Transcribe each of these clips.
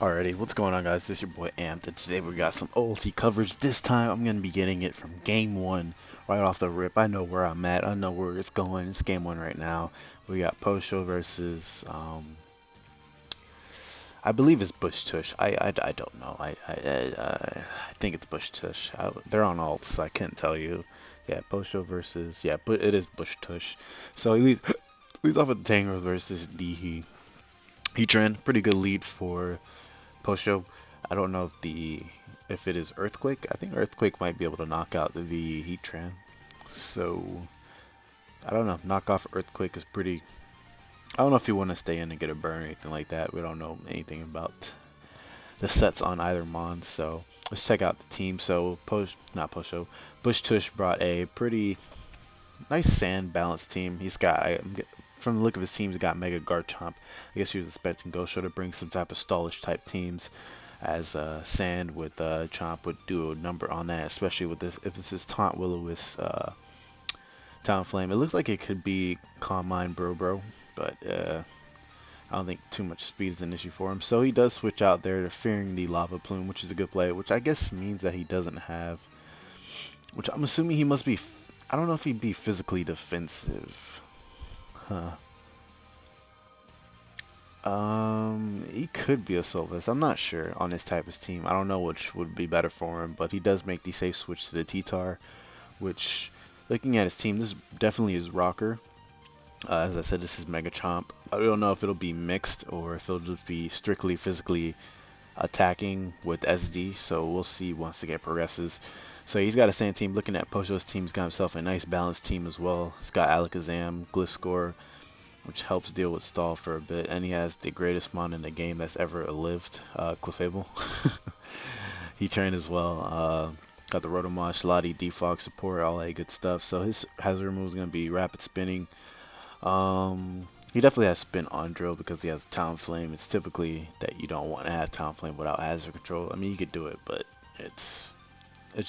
Alrighty, what's going on, guys? This is your boy Amped, and today we got some OLT coverage. This time I'm going to be getting it from game one, right off the rip. I know where I'm at, I know where it's going. It's game one right now. We got Posho versus, I believe it's BushTush. I don't know. I think it's BushTush. They're on alts, so I can't tell you. Yeah, Posho versus, yeah, but it is BushTush. So he leads off with Tango versus the Heatran. Pretty good lead for Posho. I don't know if it is Earthquake. I think Earthquake might be able to knock out the Heatran. So I don't know. Knock off Earthquake is pretty. I don't know if you want to stay in and get a burn or anything like that. We don't know anything about the sets on either Mon. So let's check out the team. So not Posho. BushTush brought a pretty nice sand balanced team. He's got from the look of his team, he's got Mega Garchomp. I guess he was expecting Gosho to bring some type of stallish type teams, as Sand with Chomp would do a number on that, especially with this if this is Taunt Will-O-Wisp Talonflame. It looks like it could be Calm Mind Bro, but I don't think too much speed is an issue for him. So he does switch out there to fearing the Lava Plume, which is a good play, which I guess means that he doesn't have, which I'm assuming he must be, I don't know if he'd be physically defensive. Huh. He could be a Sylvis. I'm not sure on his type of team. I don't know which would be better for him, but he does make the safe switch to the T-Tar, which, looking at his team, this definitely is Rocker. As I said, this is Mega Chomp. I don't know if it'll be mixed or if it'll just be strictly physically attacking with SD, so we'll see once the game progresses. So he's got a sand team. Looking at Posho's team, he's got himself a nice balanced team as well. He's got Alakazam, Gliscor, which helps deal with stall for a bit, and he has the greatest mon in the game that's ever lived, Clefable. He trained as well. Got the Rotomosh, Lottie, Defog support, all that good stuff. So his hazard remove is going to be rapid spinning. He definitely has spin on drill because he has Talonflame. It's typically that you don't want to have Talonflame without hazard control. I mean, you could do it, but it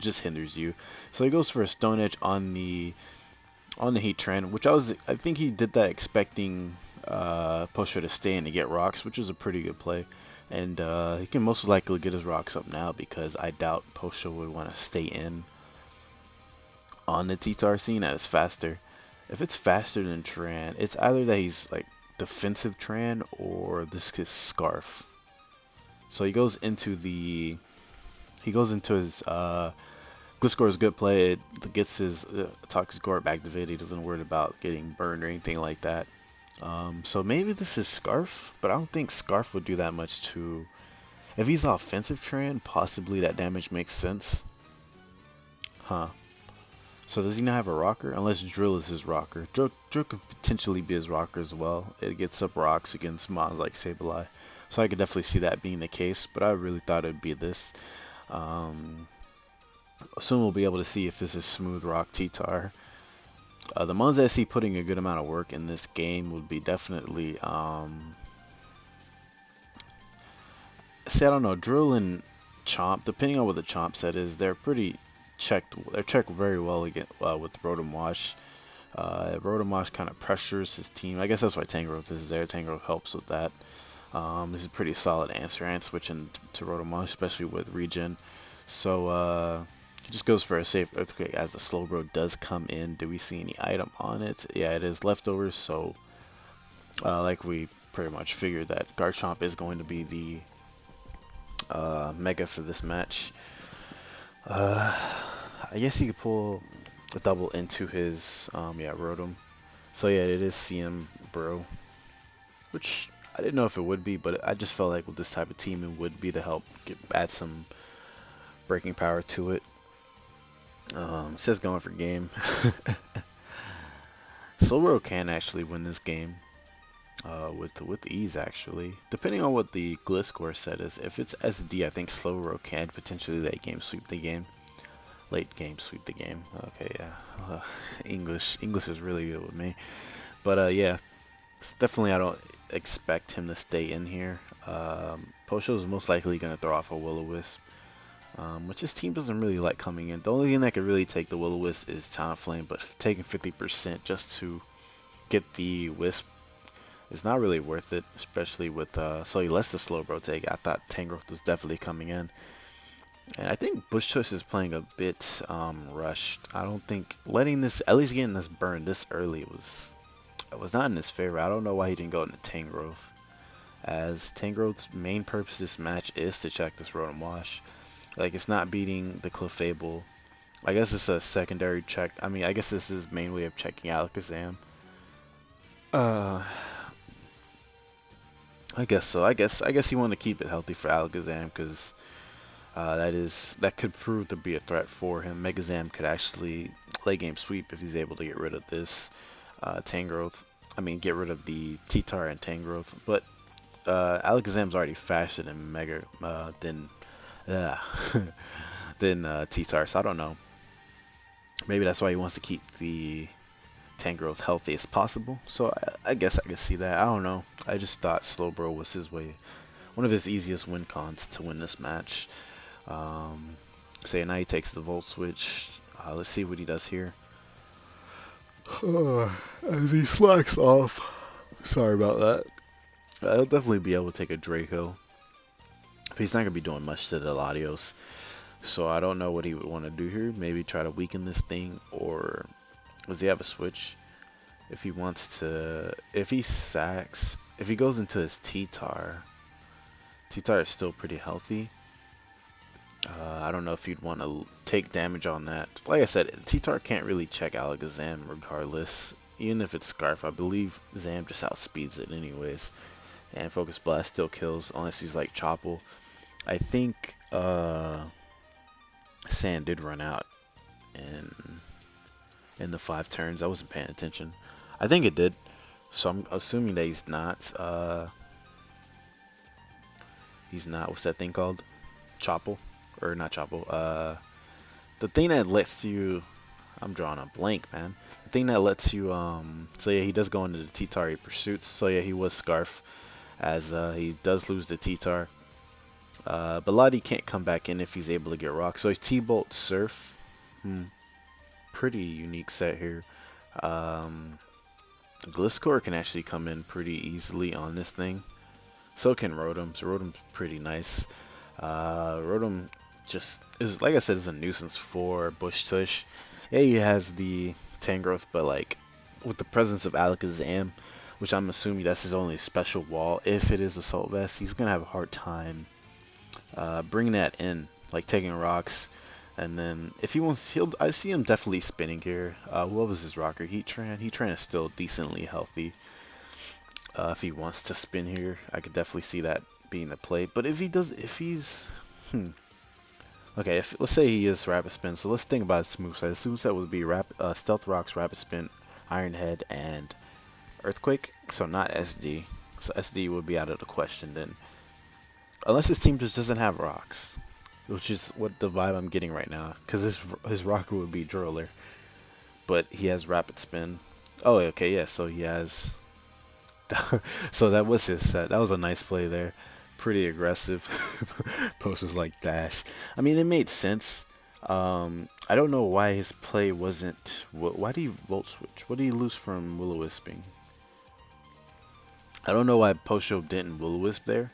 just hinders you. So he goes for a Stone Edge on the Heatran, which I think he did that expecting Posho to stay in to get rocks, which is a pretty good play. And he can most likely get his rocks up now because I doubt Posho would want to stay in on the T-Tar scene that is faster. If it's faster than Tran, it's either that he's like defensive Tran or this is Scarf. So he goes into his Gliscor is a good play. It gets his Toxic Orb activated. He doesn't worry about getting burned or anything like that. So maybe this is Scarf, but I don't think Scarf would do that much to... If he's offensive Tran, possibly that damage makes sense. Huh. So does he not have a rocker? Unless Drill is his rocker. Drill could potentially be his rocker as well. It gets up rocks against mons like Sableye. So I could definitely see that being the case, but I really thought it would be this. Soon we'll be able to see if this is Smooth Rock T-Tar. The ones that I see putting a good amount of work in this game would be definitely, see, I don't know, Drill and Chomp, depending on what the Chomp set is, they're checked very well again with Rotomosh. Rotomosh kind of pressures his team. I guess that's why Tangrowth is there. Tangrowth helps with that. This is a pretty solid answer and switching to Rotomosh, especially with regen. So he just goes for a safe Earthquake as the Slowbro does come in. Do we see any item on it? Yeah, it is leftovers. So like we pretty much figured that Garchomp is going to be the Mega for this match. I guess he could pull a double into his Rotom. So yeah, it is CM Bro, which I didn't know if it would be, but I just felt like with this type of team it would be to help add some breaking power to it. It says going for game. Slowbro can actually win this game with ease, actually, depending on what the Gliscor set is. If it's SD, I think Slowbro can potentially late game sweep the game. Okay, yeah. English is really good with me. But yeah, definitely I don't expect him to stay in here. Posho is most likely going to throw off a Will-O-Wisp, which his team doesn't really like coming in. The only thing that could really take the Will-O-Wisp is Talonflame, but taking 50% just to get the Wisp It's not really worth it, especially with so he lets the slow bro take. I thought Tangrowth was definitely coming in. And I think BushTush is playing a bit rushed. I don't think letting this, at least getting this burn this early was not in his favor. I don't know why he didn't go into Tangrowth, as Tangrowth's main purpose this match is to check this Rotom Wash. Like, it's not beating the Clefable. I guess it's a secondary check. I mean, I guess this is his main way of checking Alakazam. Uh, I guess so. I guess he wanted to keep it healthy for Alakazam because that could prove to be a threat for him. Megazam could actually late game sweep if he's able to get rid of this Tangrowth. I mean, get rid of the T-Tar and Tangrowth. But Alakazam's already faster than uh, than T-Tar, so I don't know. Maybe that's why he wants to keep the Tangrowth healthy as possible. So I guess I can see that. I don't know. I just thought Slowbro was his way, one of his easiest win cons to win this match. So now he takes the Volt Switch. Let's see what he does here. As he slacks off. Sorry about that. He'll definitely be able to take a Draco. But he's not going to be doing much to the Latios. So I don't know what he would want to do here. Maybe try to weaken this thing, or does he have a switch? If he wants to, if he sacks, if he goes into his T-Tar, T-Tar is still pretty healthy. I don't know if you'd want to take damage on that. Like I said, T-Tar can't really check Alakazam regardless. Even if it's Scarf, I believe Zam just outspeeds it anyways. And Focus Blast still kills unless he's like Chople. I think Sand did run out in the 5 turns. I wasn't paying attention. I think it did. So I'm assuming that he's not, what's that thing called? Chople? Or not Chople. The thing that lets you, I'm drawing a blank, man. The thing that lets you, so yeah, he does go into the T-Tar pursuits. So yeah, he was Scarf, as he does lose the T-Tar. But Lottie can't come back in if he's able to get Rock. So he's T-Bolt Surf. Pretty unique set here. Gliscor can actually come in pretty easily on this thing. So can Rotom. So Rotom's pretty nice. Rotom just is, like I said, is a nuisance for BushTush. Yeah, he has the Tangrowth, but like with the presence of Alakazam, which I'm assuming that's his only special wall. If it is Assault Vest, he's gonna have a hard time bringing that in, like taking rocks. And then if he wants, I see him definitely spinning here. What was his rocker? Heatran. Heatran is still decently healthy. If he wants to spin here, I could definitely see that being the play. But if he's, okay, let's say he is Rapid Spin. So let's think about his moveset. His moveset would be Stealth Rocks, Rapid Spin, Iron Head, and Earthquake. So not SD. So SD would be out of the question then. Unless his team just doesn't have rocks, which is what the vibe I'm getting right now. Because his rocker would be Driller, but he has Rapid Spin. Oh, okay, yeah. So he has. So that was his set. That was a nice play there. Pretty aggressive. Post was like dash. I mean, it made sense. I don't know why his play wasn't. Why did he Volt Switch? What did he lose from Will-O-Wisping? I don't know why Posho didn't Will-O-Wisp there.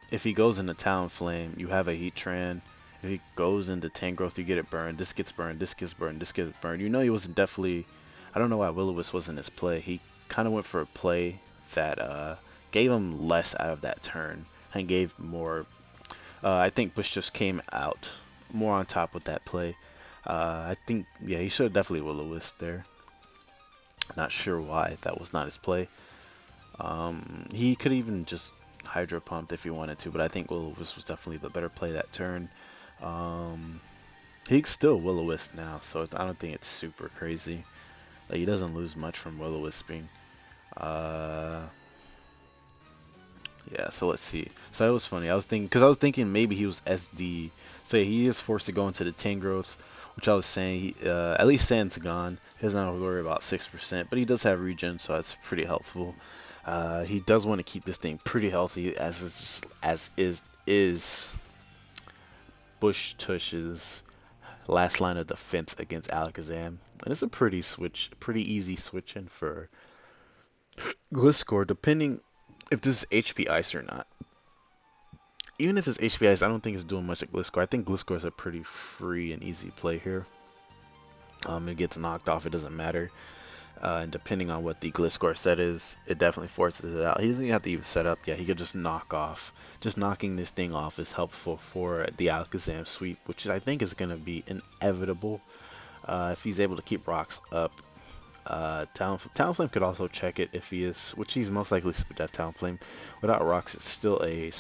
If he goes into Talonflame, you have a Heatran. If he goes into Tangrowth, you get it burned. This gets burned. This gets burned. This gets burned. You know he wasn't definitely. I don't know why Will-O-Wisp wasn't his play. He kind of went for a play that gave him less out of that turn and gave more. I think Bush just came out more on top with that play. I think, yeah, he should have definitely Will-O-Wisp there. Not sure why that was not his play. He could even just Hydro Pumped if he wanted to, but I think Will-O-Wisp was definitely the better play that turn. He's still Will-O-Wisp now, so I don't think it's super crazy. Like, he doesn't lose much from Will-O-Wisping. Yeah, so let's see. So that was funny. I was thinking maybe he was SD. So yeah, he is forced to go into the Tangrowth, which I was saying. At least Sand's gone. He doesn't have to worry about 6%, but he does have regen, so that's pretty helpful. He does want to keep this thing pretty healthy, as is BushTush's last line of defense against Alakazam, and it's a pretty easy switch in for Gliscor, depending if this is HP Ice or not. Even if it's HP Ice, I don't think it's doing much at Gliscor. I think Gliscor is a pretty free and easy play here. It gets knocked off, it doesn't matter. And depending on what the Gliscor set is, it definitely forces it out. He doesn't even have to even set up yet. He could just knock off. Just knocking this thing off is helpful for the Alakazam sweep, which I think is going to be inevitable if he's able to keep rocks up. Talonflame could also check it if he is, which he's most likely to death Talonflame. Without rocks, it's still a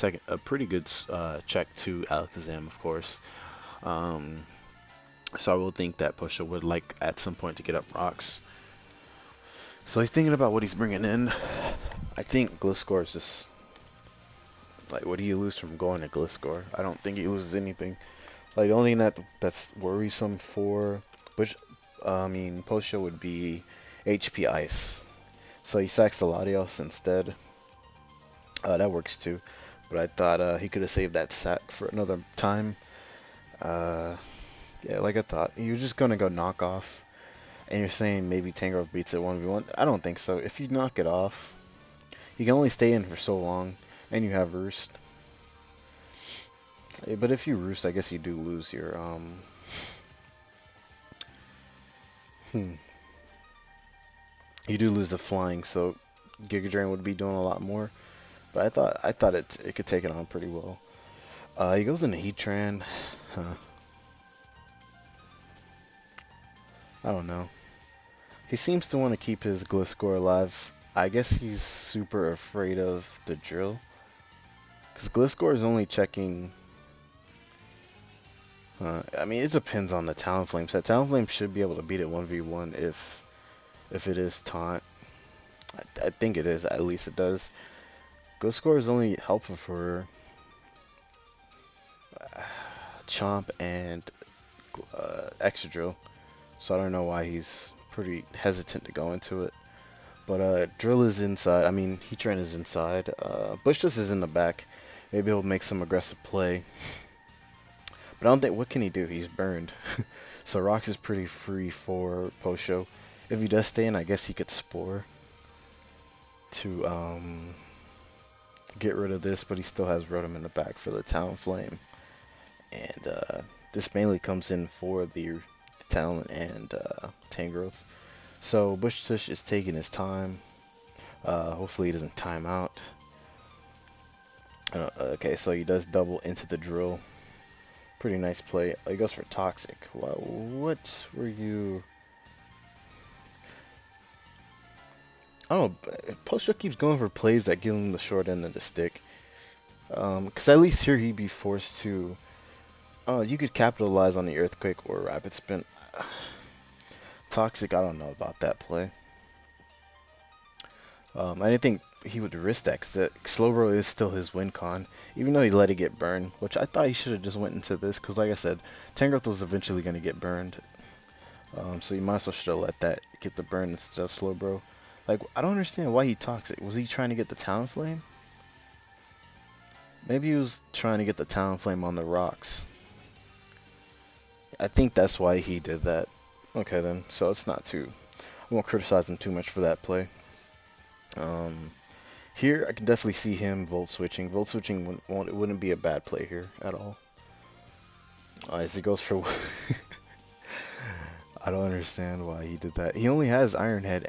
pretty good check to Alakazam, of course. So I will think that Posho would like at some point to get up rocks. So he's thinking about what he's bringing in. I think Gliscor is just like, what do you lose from going to Gliscor? I don't think he loses anything. Like the only thing that's worrisome for, which I mean, Posho would be HP Ice. So he sacks the Latios instead. That works too. But I thought he could have saved that sack for another time. Yeah, like I thought. You're just gonna go knock off. And you're saying maybe Tangrowth beats it 1v1. I don't think so. If you knock it off, you can only stay in for so long. And you have Roost. But if you Roost, I guess you do lose your you do lose the flying, so Giga Drain would be doing a lot more. But I thought it could take it on pretty well. He goes into Heatran. Huh. I don't know. He seems to want to keep his Gliscor alive. I guess he's super afraid of the drill. Because Gliscor is only checking... I mean, it depends on the Talonflame set. Talonflame should be able to beat it 1v1 if it is taunt. I think it is, at least it does. Gliscor is only helpful for Chomp and Excadrill. So I don't know why he's pretty hesitant to go into it. But Drill is inside. I mean, Heatran is inside. BushTush is in the back. Maybe he'll make some aggressive play. But I don't think, what can he do? He's burned. So Rocks is pretty free for Posho. If he does stay in, I guess he could Spore to get rid of this, but he still has Rotom in the back for the Talonflame. And this mainly comes in for the Talon and Tangrowth. So BushTush is taking his time. Hopefully he doesn't time out. Okay, so he does double into the drill. Pretty nice play. He goes for Toxic. Wow, what were you... Oh, Posho keeps going for plays that give him the short end of the stick. Because at least here he'd be forced to... Oh, you could capitalize on the Earthquake or Rapid Spin. Toxic, I don't know about that play. I didn't think he would risk that because Slowbro is still his win con, even though he let it get burned, which I thought he should have just went into this because, like I said, Tangrowth was eventually going to get burned. So you might as well should have let that get the burn instead of Slowbro. Like, I don't understand why he Toxic. Was he trying to get the Talonflame? Maybe he was trying to get the Talonflame on the rocks. I think that's why he did that. Okay then, so it's not too... I won't criticize him too much for that play. Here I can definitely see him Volt Switching. Volt Switching wouldn't be a bad play here at all. As he goes for... I don't understand why he did that. He only has Iron Head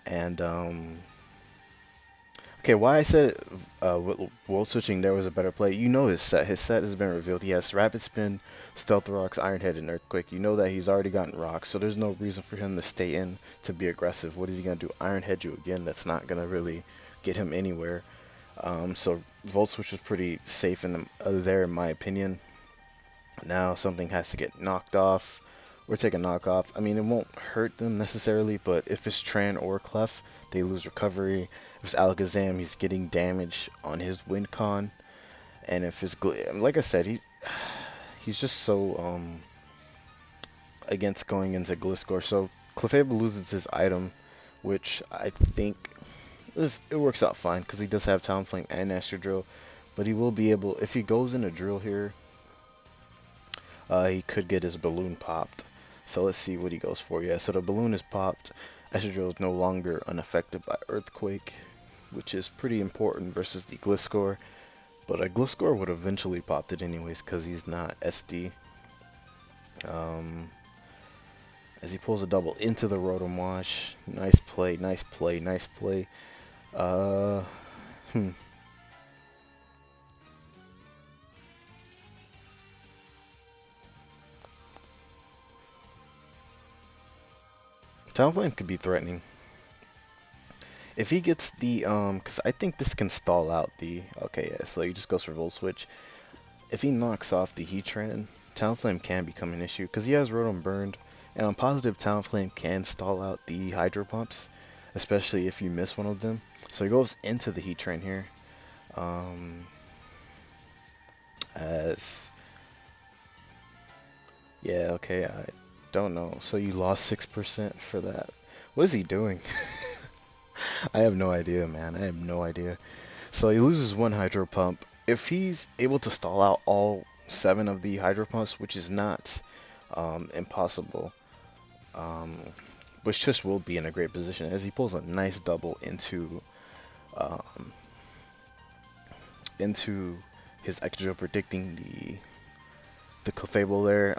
and okay, why I said Volt Switching there was a better play. You know his set. His set has been revealed. He has Rapid Spin, Stealth Rocks, Iron Head, and Earthquake. You know that he's already gotten Rocks, so there's no reason for him to stay in to be aggressive. What is he going to do? Iron Head you again? That's not going to really get him anywhere. So Volt Switch was pretty safe there in my opinion. Now something has to get knocked off or take a knockoff. I mean, it won't hurt them necessarily, but if it's Tran or Clef, they lose recovery. If it's Alakazam, he's getting damage on his win con. And if it's like I said, he's just so against going into Gliscor. So Clefable loses his item, which I think it works out fine because he does have Talonflame and Astro Drill. But he will be able, if he goes into Drill here, he could get his balloon popped. So let's see what he goes for. Yeah, so the balloon is popped. Estradrill is no longer unaffected by Earthquake, which is pretty important versus the Gliscor. But a Gliscor would eventually popped it anyways because he's not SD. Um, as he pulls a double into the Rotom Wash. Nice play, nice play, nice play. Uh, hmm. Talonflame could be threatening. If he gets the, because I think this can stall out the, okay, yeah, so he just goes for Volt Switch. If he knocks off the Heatran, Talonflame can become an issue, because he has Rotom burned, and I'm positive Talonflame can stall out the Hydro Pumps, especially if you miss one of them. So he goes into the Heatran here, as, yeah, okay, I don't know. So you lost 6% for that. What is he doing? I have no idea, man. I have no idea. So he loses one Hydro Pump. If he's able to stall out all 7 of the Hydro Pumps, which is not impossible, BushTush will be in a great position as he pulls a nice double um, into his extra, predicting the Clefable there.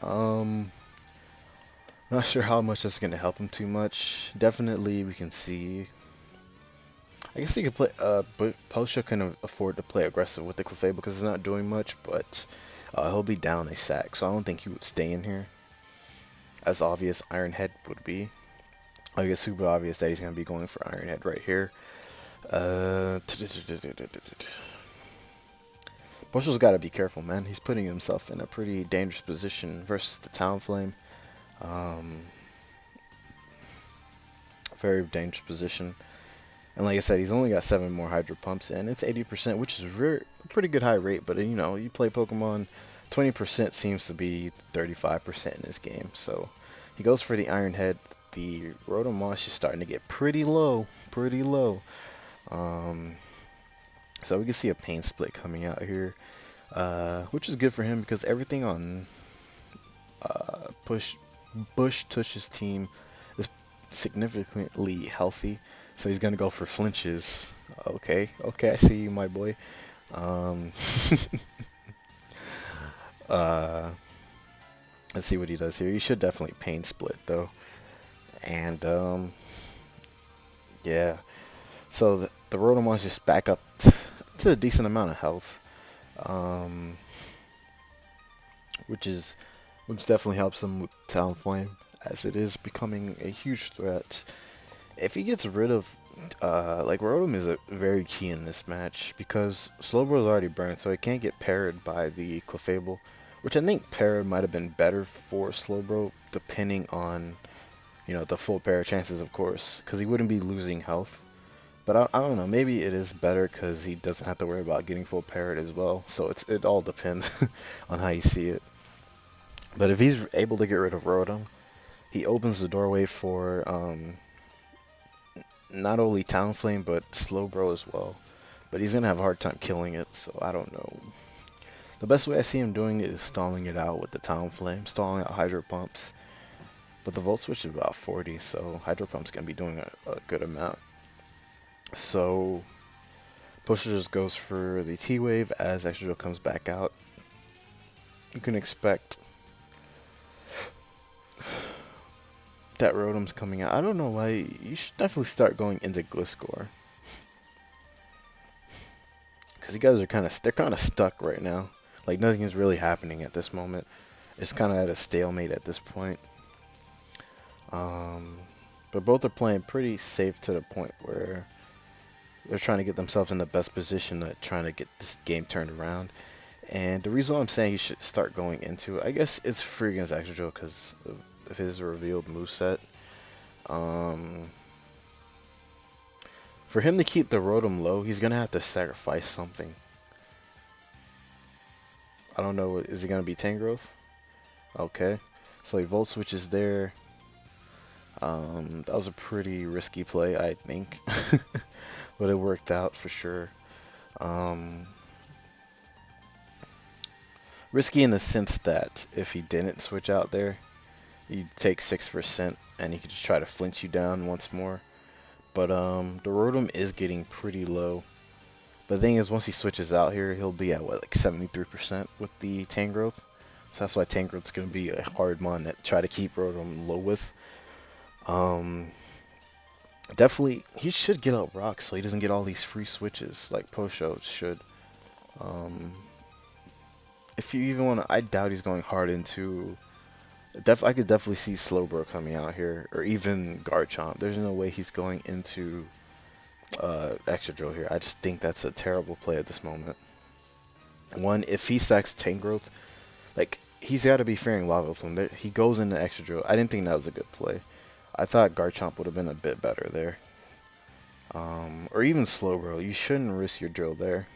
Not sure how much that's gonna help him too much. Definitely, we can see. I guess he could play, but Posho can afford to play aggressive with the Clefable because it's not doing much, but he'll be down a sack, so I don't think he would stay in here. As obvious Iron Head would be. I guess super obvious that he's going to be going for Iron Head right here. Posho's got to be careful, man. He's putting himself in a pretty dangerous position versus the Talonflame. Very dangerous position. And like I said, he's only got 7 more Hydro Pumps, and it's 80%, which is a pretty good high rate. But you know, you play Pokemon, 20% seems to be 35% in this game. So he goes for the Iron Head. The Rotom Wash is starting to get pretty low, pretty low. So we can see a pain split coming out here, which is good for him because everything on BushTush's team is significantly healthy. So he's gonna go for flinches. Okay, okay, I see you, my boy. Um, uh, let's see what he does here. He should definitely pain split though, and yeah. So the Rotom wants just back up to a decent amount of health, um, which definitely helps him with Talonflame as it is becoming a huge threat. If he gets rid of like Rotom is very key in this match because Slowbro is already burned, so he can't get parried by the Clefable, which I think parry might have been better for Slowbro depending on, you know, the full parry chances, of course, because he wouldn't be losing health. But I don't know, maybe it is better because he doesn't have to worry about getting full parried as well. So it all depends on how you see it. But if he's able to get rid of Rotom, he opens the doorway for not only Talonflame but Slowbro as well. But he's gonna have a hard time killing it, so I don't know. The best way I see him doing it is stalling it out with the Talonflame, stalling out Hydro Pumps. But the Volt Switch is about 40, so Hydro Pump's gonna be doing a good amount. So Posho just goes for the T-Wave as Extra comes back out. You can expect that Rotom's coming out. I don't know why. You should definitely start going into Gliscor. Because you guys are they're kind of stuck right now. Like nothing is really happening at this moment. It's kind of at a stalemate at this point. But both are playing pretty safe to the point where they're trying to get themselves in the best position to trying to get this game turned around. And the reason why I'm saying he should start going into it, I guess it's free against Extra because of his revealed moveset. For him to keep the Rotom low, he's going to have to sacrifice something. I don't know, is he going to be Tangrowth? Okay, so he Volt Switches there. That was a pretty risky play, I think. But it worked out for sure. Risky in the sense that if he didn't switch out there, You take 6% and he could just try to flinch you down once more. But the Rotom is getting pretty low. But the thing is, once he switches out here, he'll be at what, like 73% with the Tangrowth. So that's why Tangrowth's gonna be a hard mon to try to keep Rotom low with. Um, Definitely, he should get out Rock so he doesn't get all these free switches like Posho should. Um, if you even want to, I doubt he's going hard into. I could definitely see Slowbro coming out here, or even Garchomp. There's no way he's going into Excadrill here. I just think that's a terrible play at this moment. One, if he sacks Tangrowth, like he's got to be fearing Lava Plume. He goes into Excadrill. I didn't think that was a good play. I thought Garchomp would have been a bit better there. Or even Slowbro. You shouldn't risk your drill there.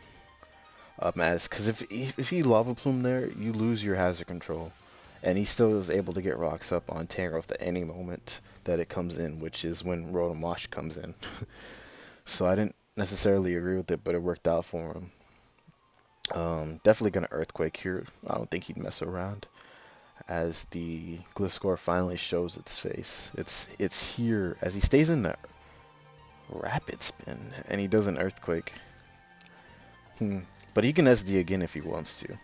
Because if you Lava Plume there, you lose your hazard control. And he still is able to get rocks up on Tangrowth at any moment that it comes in, which is when Rotom Wash comes in. So I didn't necessarily agree with it, but it worked out for him. Definitely gonna Earthquake here. I don't think he'd mess around. As the Gliscor finally shows its face. It's here as he stays in the Rapid Spin and he does an Earthquake. But he can SD again if he wants to.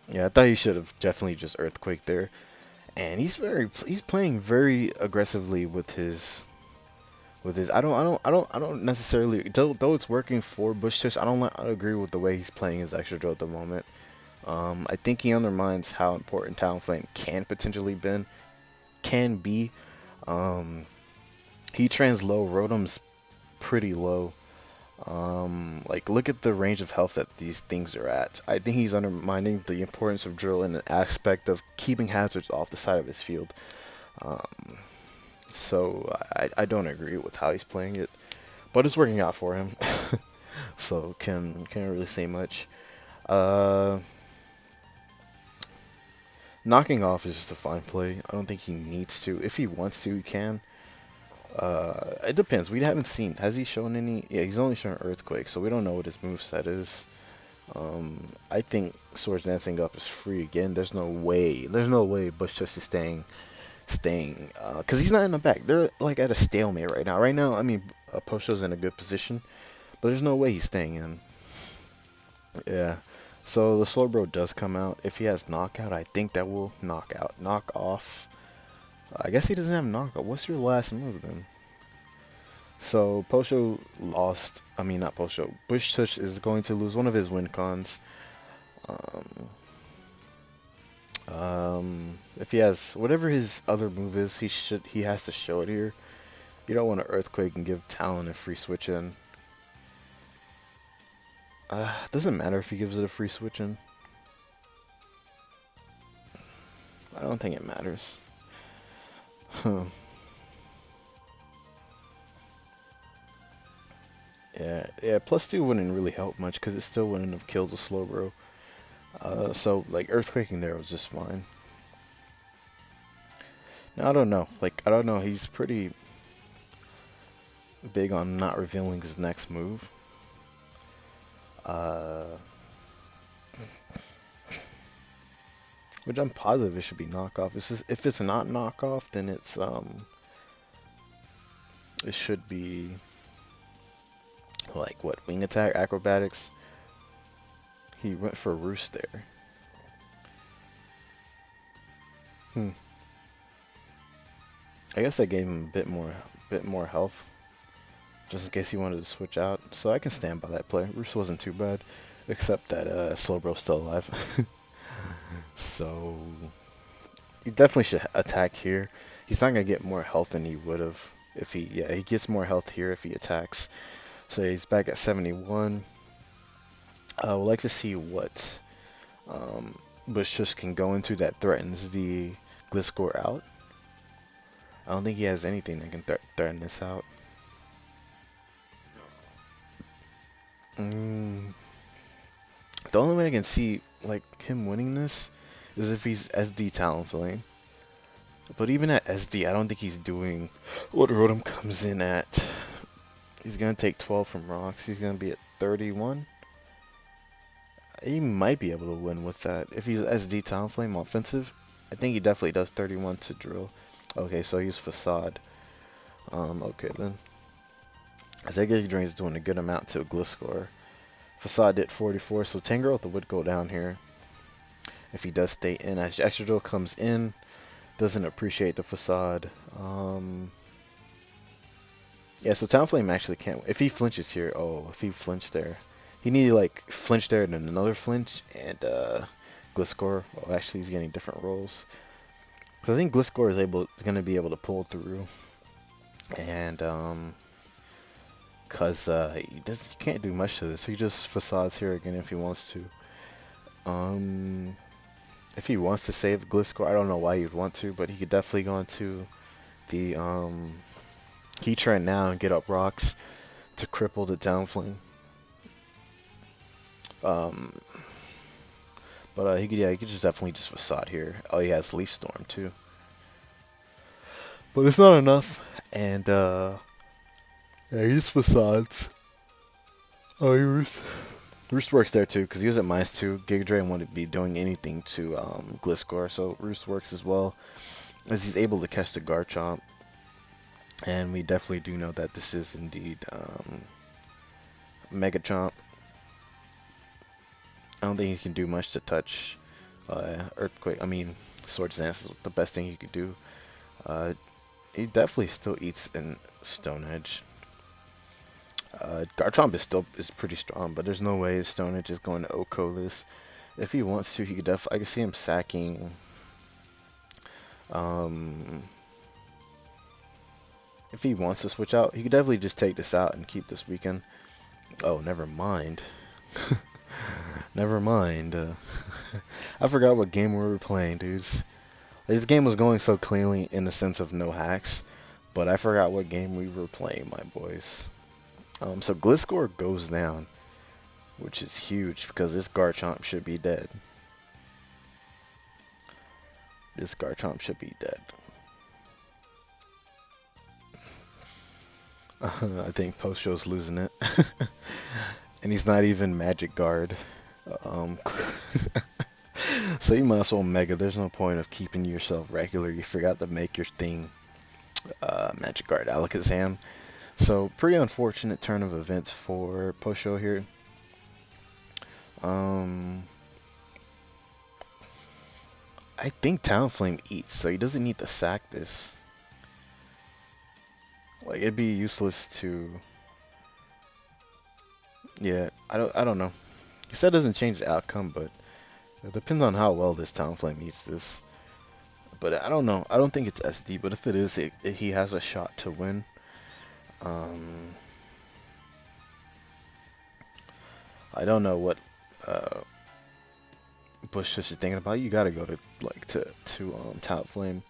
Yeah, I thought he should have definitely just Earthquake there. And he's playing very aggressively with his I don't necessarily, though it's working for BushTush, I don't agree with the way he's playing his extra drill at the moment. I think he undermines how important Talonflame can be. He trans low, Rotom's pretty low. Like look at the range of health that these things are at. I think he's undermining the importance of drill in the aspect of keeping hazards off the side of his field. So I don't agree with how he's playing it, but it's working out for him. So can't really say much. Knocking off is just a fine play. I don't think he needs to. If he wants to, he can. It depends. We haven't seen. Has he shown any? Yeah, he's only shown Earthquake, so we don't know what his moveset is. I think Swords Dancing Up is free again. There's no way. There's no way BushTush is staying. Because he's not in the back. They're like at a stalemate right now. Right now, I mean, Posho's in a good position, but there's no way he's staying in. Yeah. So the Slowbro does come out. If he has Knockout, I think that will knock off. I guess he doesn't have Knockout. What's your last move then? So Posho lost. I mean, not Posho. BushTush is going to lose one of his win cons. If he has whatever his other move is, he has to show it here. You don't want to Earthquake and give Talon a free switch in. Doesn't matter if he gives it a free switch in. I don't think it matters. Yeah, +2 wouldn't really help much because it still wouldn't have killed the Slowbro. So like Earthquaking there was just fine. Now I don't know. I don't know. He's pretty big on not revealing his next move. Which I'm positive it should be knockoff. If it's not knockoff, then it's it should be like what, wing attack, acrobatics. He went for Roost there. I guess I gave him a bit more health, just in case he wanted to switch out. So I can stand by that play. Roost wasn't too bad, except that Slowbro's still alive. So he definitely should attack here. He's not gonna get more health than he would have if he gets more health here if he attacks. So he's back at 71. I would like to see what BushTush can go into that threatens the Gliscor out. I don't think he has anything that can threaten this out. The only way I can see like him winning this is if he's SD Talonflame. But even at SD, I don't think he's doing what Rotom comes in at. He's gonna take 12 from rocks. He's gonna be at 31. He might be able to win with that. If he's SD Talonflame offensive, I think he definitely does 31 to drill. Okay, so he's facade. Okay then. I think Drain's doing a good amount to Gliscor. Facade did 44, so Tangrowth would go down here if he does stay in. As Extra Drill comes in, doesn't appreciate the Facade. Yeah, so Talonflame actually can't. If he flinches here, oh, if he flinched there, he needed like flinch there and then another flinch, and Gliscor. Oh, actually, he's getting different rolls. So I think Gliscor is going to be able to pull through, and cause he can't do much to this. He just facades here again if he wants to. If he wants to save Gliscor, I don't know why he'd want to, but he could definitely go into the Heat Trend now and get up rocks to cripple the Downflame. But he could just definitely just facade here. Oh, he has Leaf Storm too, but it's not enough. And yeah, he just facades. Oh, Roost works there too because he was at -2. Giga Drain wouldn't be doing anything to Gliscor, so Roost works as well as he's able to catch the Garchomp. And we definitely do know that this is indeed Mega Chomp. I don't think he can do much to touch Earthquake. I mean, Swords Dance is the best thing he could do. He definitely still eats in Stone Edge. Garchomp is pretty strong, but there's no way Stone Edge is going to OHKO this. If he wants to, he could I can see him sacking. If he wants to switch out, he could definitely just take this out and keep this weekend. Oh, never mind. Never mind. I forgot what game we were playing, dudes. This game was going so cleanly in the sense of no hacks, but I forgot what game we were playing, my boys. So Gliscor goes down, which is huge because this Garchomp should be dead. This Garchomp should be dead. I think Posho's losing it. And he's not even Magic Guard. So you might as well Mega. There's no point of keeping yourself regular. You forgot to make your thing Magic Guard Alakazam. So pretty unfortunate turn of events for Posho here. I think Talonflame eats, so he doesn't need to sack this. Like it'd be useless to. Yeah, I don't know. He said it doesn't change the outcome, but it depends on how well this Talonflame eats this. But I don't know. I don't think it's SD, but if it is, he has a shot to win. I don't know what BushTush is thinking about. You gotta go to Talonflame,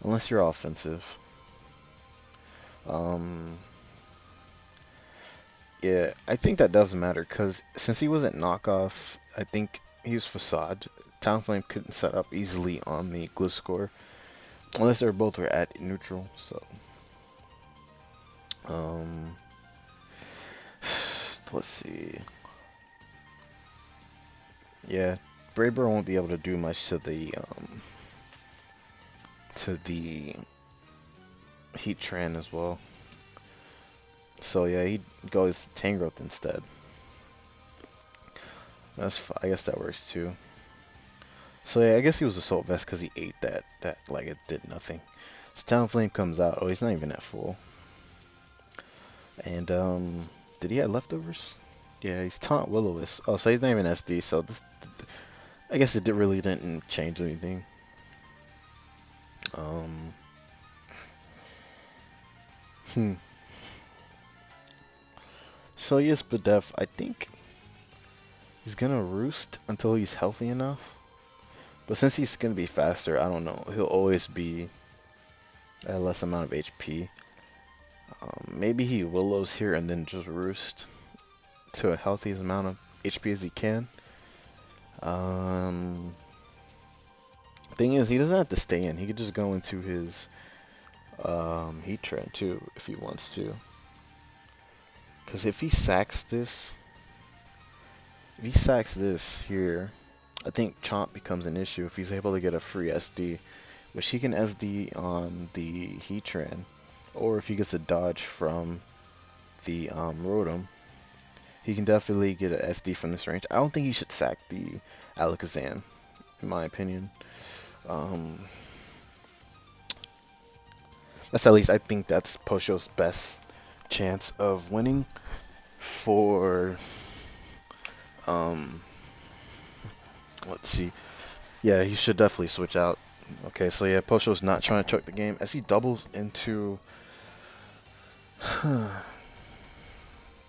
unless you're offensive. Yeah, I think that doesn't matter because since he wasn't knockoff, I think he was facade. Talonflame couldn't set up easily on the Gliscor unless they both were at neutral. So, let's see. Yeah, Braber won't be able to do much to the Heat Tran as well. So yeah, he goes Tangrowth instead. I guess that works too. So yeah, I guess he was Assault Vest because he ate that like it did nothing. So Talonflame comes out. Oh, he's not even at full. And did he have leftovers? Yeah, he's Taunt Will-O-Wisp. Oh, so he's not even SD. So this, I guess it really didn't change anything. So yes, Spadef, I think he's gonna roost until he's healthy enough. But since he's gonna be faster, I don't know. He'll always be at a less amount of HP. Maybe he Willows here and then just roost to a healthiest amount of HP as he can. Thing is, he doesn't have to stay in. He could just go into his Heat Trend too if he wants to. Because if he sacks this here, I think Chomp becomes an issue if he's able to get a free SD, which he can SD on the Heatran, or if he gets a dodge from the Rotom, he can definitely get an SD from this range. I don't think he should sack the Alakazam, in my opinion. Um, that's at least I think that's Posho's best chance of winning for um let's see. Yeah, he should definitely switch out. Okay, so yeah, Posho's not trying to choke the game as he doubles into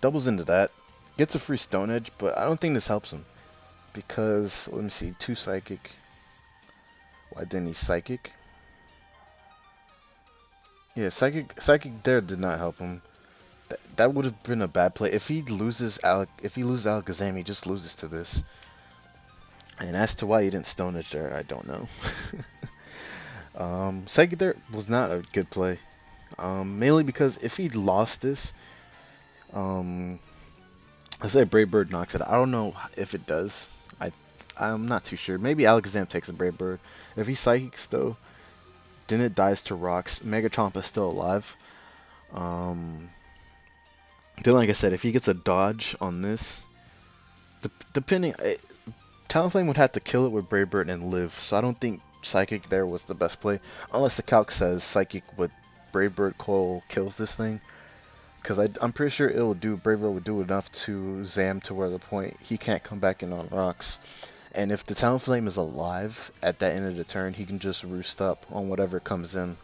doubles into that. Gets a free Stone Edge, but I don't think this helps him because let me see, two Psychic. Why didn't he Psychic? Yeah, Psychic there did not help him. That would have been a bad play. If he loses Alakazam, he just loses to this. And as to why he didn't Stone Edge there, I don't know. Psychic there was not a good play. Mainly because if he lost this, let's say Brave Bird knocks it out. I don't know if it does. I'm not too sure. Maybe Alakazam takes a Brave Bird. If he Psychics though, then it dies to rocks. Megachomp is still alive. Then like I said, if he gets a dodge on this, depending, Talonflame would have to kill it with Brave Bird and live. So I don't think Psychic there was the best play, unless the calc says Psychic with Brave Bird Coil kills this thing. Because I'm pretty sure it will do, Brave Bird would do enough to Zam to where the point he can't come back in on rocks. And if the Talonflame is alive at that end of the turn, he can just roost up on whatever comes in.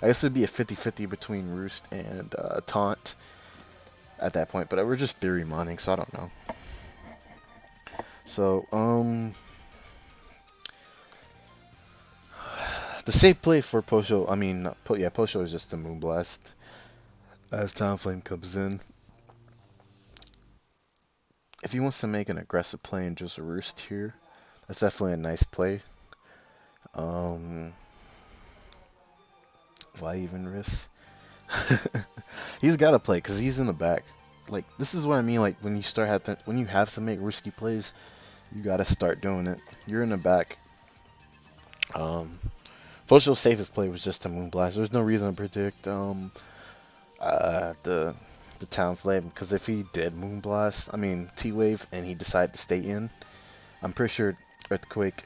I guess it would be a 50-50 between Roost and Taunt at that point, but we're just theory mining, so I don't know. So, the safe play for Posho, Posho is just the Moonblast as Talonflame comes in. If he wants to make an aggressive play and just Roost here, that's definitely a nice play. Why even risk? He's got to play because he's in the back. Like, this is what I mean. Like, when you have to make risky plays, you got to start doing it. You're in the back. Posho's safest play was just a Moonblast. There's no reason to predict the Talonflame, because if he did Moonblast, T-Wave, and he decided to stay in, I'm pretty sure Earthquake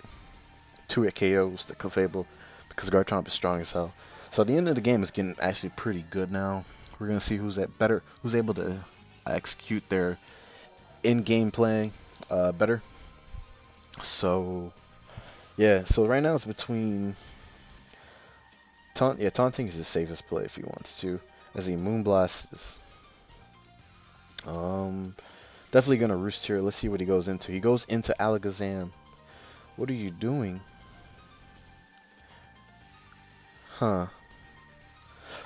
2-hit KOs the Clefable because Garchomp is strong as hell. So the end of the game is getting actually pretty good now. We're gonna see who's able to execute their in-game playing better. So yeah, so right now it's between Taunting is the safest play if he wants to, as he Moonblast is definitely gonna Roost here. Let's see what he goes into. He goes into Alakazam. What are you doing? Huh.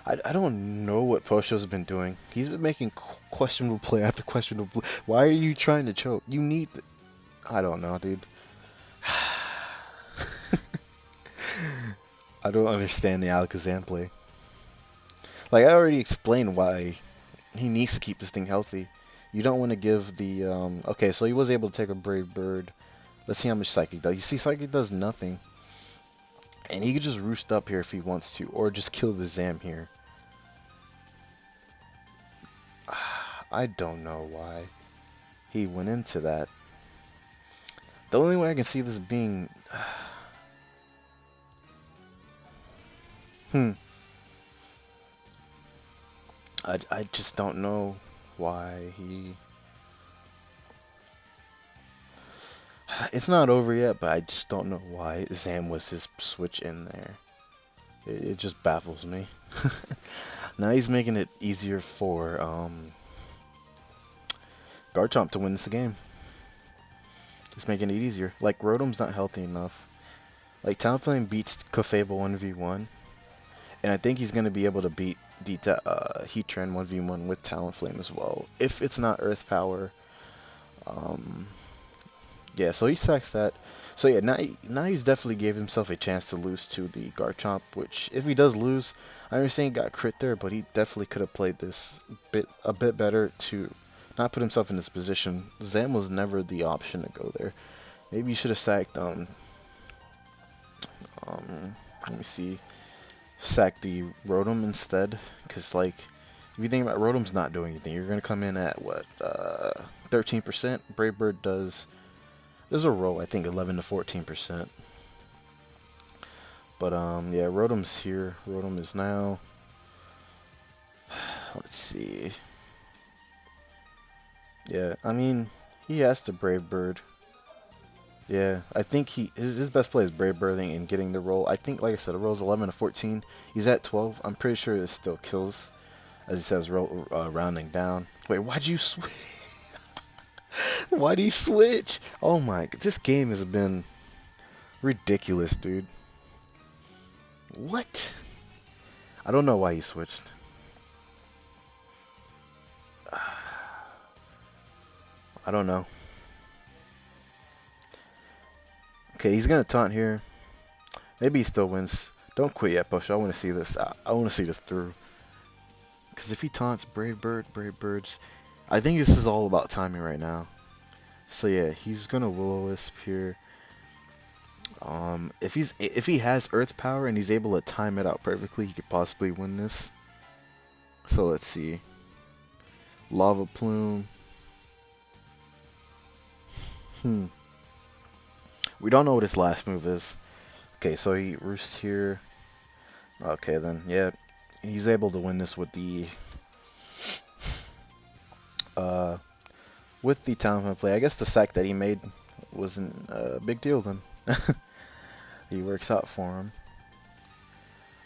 I don't know what Posho's been doing. He's been making questionable play after questionable play. Why are you trying to choke? You need I don't know, dude. I don't understand the Alakazam play. Like, I already explained why he needs to keep this thing healthy. You don't want to give the, okay, so he was able to take a Brave Bird. Let's see how much Psychic does. You see, Psychic does nothing. And he could just Roost up here if he wants to, or just kill the Zam here. I don't know why he went into that. The only way I can see this being... I just don't know why he... It's not over yet, but I just don't know why Zam was his switch in there. It just baffles me. Now he's making it easier for Garchomp to win this game. He's making it easier. Like, Rotom's not healthy enough. Like, Talonflame beats Clefable 1v1. And I think he's going to be able to beat Heatran 1v1 with Talonflame as well. If it's not Earth Power. Yeah, so he sacks that. So yeah, now he's definitely gave himself a chance to lose to the Garchomp, which if he does lose, I understand he got crit there, but he definitely could have played this a bit better to not put himself in this position. Zam was never the option to go there. Maybe you should have sacked let me see, sacked the Rotom instead, because like if you think about Rotom's not doing anything, you're gonna come in at what 13%. Brave Bird does. There's a roll, I think 11 to 14%. But yeah, Rotom's here. Rotom is now. Let's see. Yeah, I mean, he has to Brave Bird. Yeah, I think his best play is Brave Birding and getting the roll. I think, like I said, the roll's 11 to 14. He's at 12. I'm pretty sure it still kills, as he says, rounding down. Wait, why'd you switch? Why'd he switch? Oh my, this game has been ridiculous, dude. What? I don't know why he switched. I don't know. Okay, he's gonna taunt here. Maybe he still wins. Don't quit yet, Posho. I want to see this. I want to see this through. Because if he taunts Brave Birds, I think this is all about timing right now. So yeah, he's gonna Will-O-Wisp here. If he has Earth Power and he's able to time it out perfectly, he could possibly win this. So let's see. Lava Plume. We don't know what his last move is. Okay, so he roosts here. Okay, then yeah, he's able to win this with the Talonflame play. I guess the sack that he made wasn't a big deal then. He works out for him.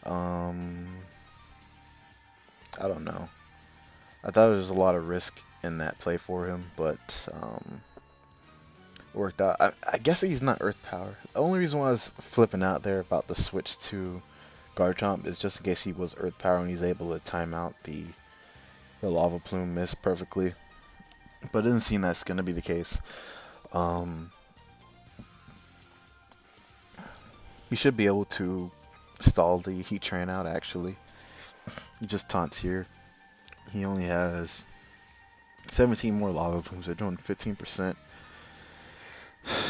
I don't know. I thought there was a lot of risk in that play for him, but worked out. I guess he's not Earth Power. The only reason why I was flipping out there about the switch to Garchomp is just in case he was Earth Power and he's able to time out the Lava Plume miss perfectly. But it doesn't seem that's going to be the case. He should be able to stall the Heat Train out, actually. He just taunts here. He only has 17 more Lava Plumes. They're doing 15%.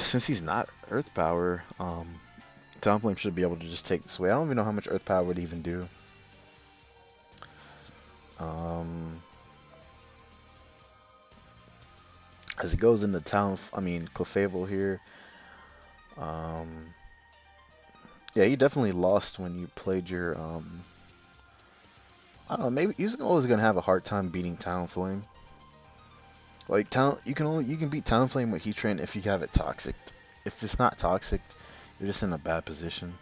Since he's not Earth Power, Talonflame should be able to just take this away. I don't even know how much Earth Power would even do. As it goes into Clefable here. Yeah, you definitely lost when you played your I don't know, maybe he's always gonna have a hard time beating Talonflame. Like you can beat Talonflame with Heat Train if you have it toxic. If it's not toxic, you're just in a bad position.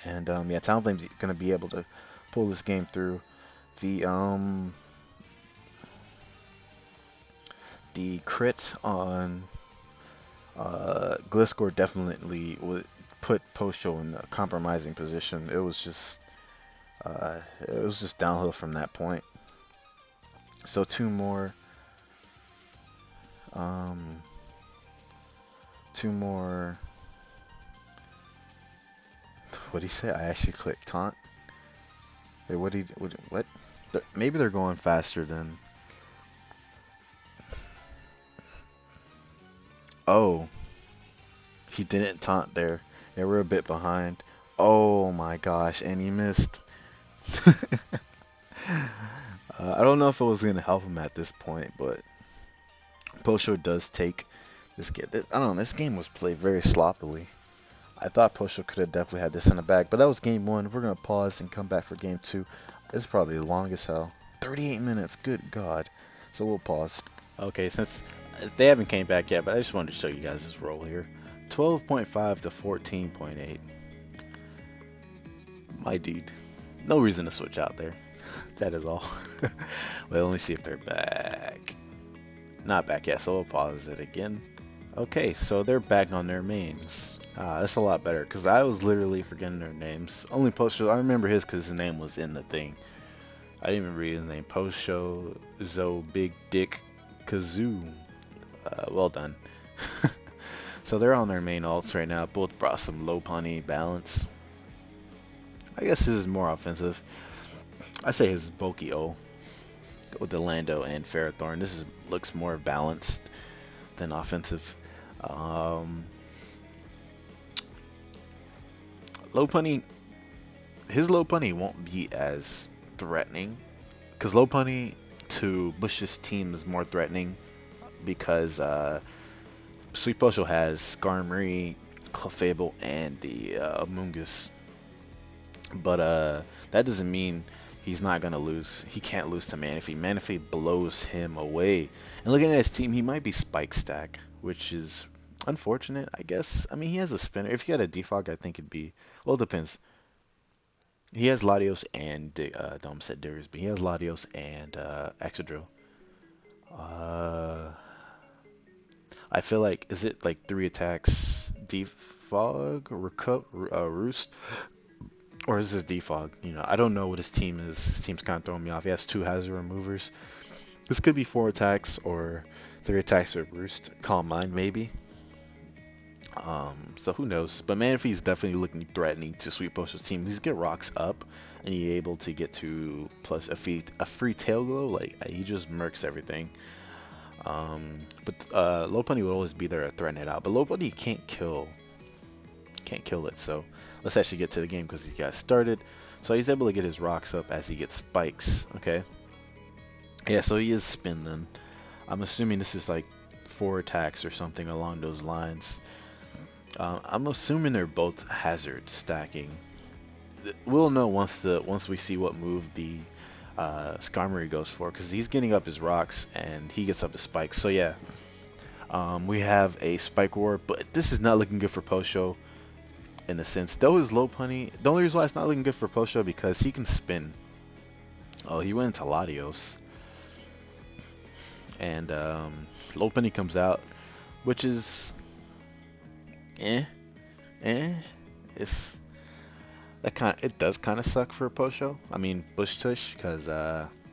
And yeah, Talonflame's gonna be able to pull this game through. The crit on Gliscor definitely would put Posho in a compromising position. It was just downhill from that point. So two more. What'd he say? I actually clicked taunt. Wait, what? Maybe they're going faster than. Oh, he didn't taunt there. Yeah, we're a bit behind. Oh my gosh, and he missed. I don't know if it was gonna help him at this point, but Posho does take this game. I don't know. This game was played very sloppily. I thought Posho could have definitely had this in the bag, but that was game one. We're gonna pause and come back for game two. It's probably long as hell. 38 minutes. Good God. So we'll pause. Okay, since they haven't came back yet, but I just wanted to show you guys this roll here. 12.5 to 14.8. My dude. No reason to switch out there. That is all. Well, let me see if they're back. Not back yet, so we'll pause it again. Okay, so they're back on their mains. That's a lot better, because I was literally forgetting their names. Only Posho, I remember his because his name was in the thing. I didn't even read his name. Posho, Zo, Big Dick, Kazoo. Well done. So they're on their main ults right now. Both brought some low punny balance. I guess his is more offensive. I say his is bulky O with the Lando and Ferrothorn. This looks more balanced than offensive. Um, low punny, his low punny won't be as threatening because low punny to Bush's team is more threatening because Sweet Posho has Skarmory, Clefable, and the Amoonguss. But that doesn't mean he's not gonna lose. He can't lose to Manaphy. Manaphy blows him away. And looking at his team, he might be Spike Stack, which is unfortunate, I guess. I mean, he has a spinner. If he had a defog, I think it'd be, well, it depends. He has Latios and don't said Darius, but he has Latios and Excadrill. Uh, I feel like, is it like 3 attacks, defog, roost? Or is this defog? You know, I don't know what his team is. His team's kind of throwing me off. He has 2 hazard removers. This could be 4 attacks or 3 attacks with Roost. Calm Mind, maybe. So who knows? But Manaphy is definitely looking threatening to Sweet Posho's team. He's get rocks up, and he's able to get to plus a free tail glow. Like he just murks everything. But Low Putty will always be there to threaten it out. But Low Putty can't kill it. So let's actually get to the game because he got started. So he's able to get his rocks up as he gets spikes. Okay. Yeah, so he is spin then. I'm assuming this is like 4 attacks or something along those lines. I'm assuming they're both hazard stacking. We'll know once we see what move the Skarmory goes for, because he's getting up his rocks and he gets up his spikes. So yeah, we have a Spike War, but this is not looking good for Posho in a sense. Though his low punny, the only reason why it's not looking good for Posho because he can spin. Oh, he went into Latios. And low punny comes out, which is eh. It's it does kind of suck for Posho. I mean BushTush because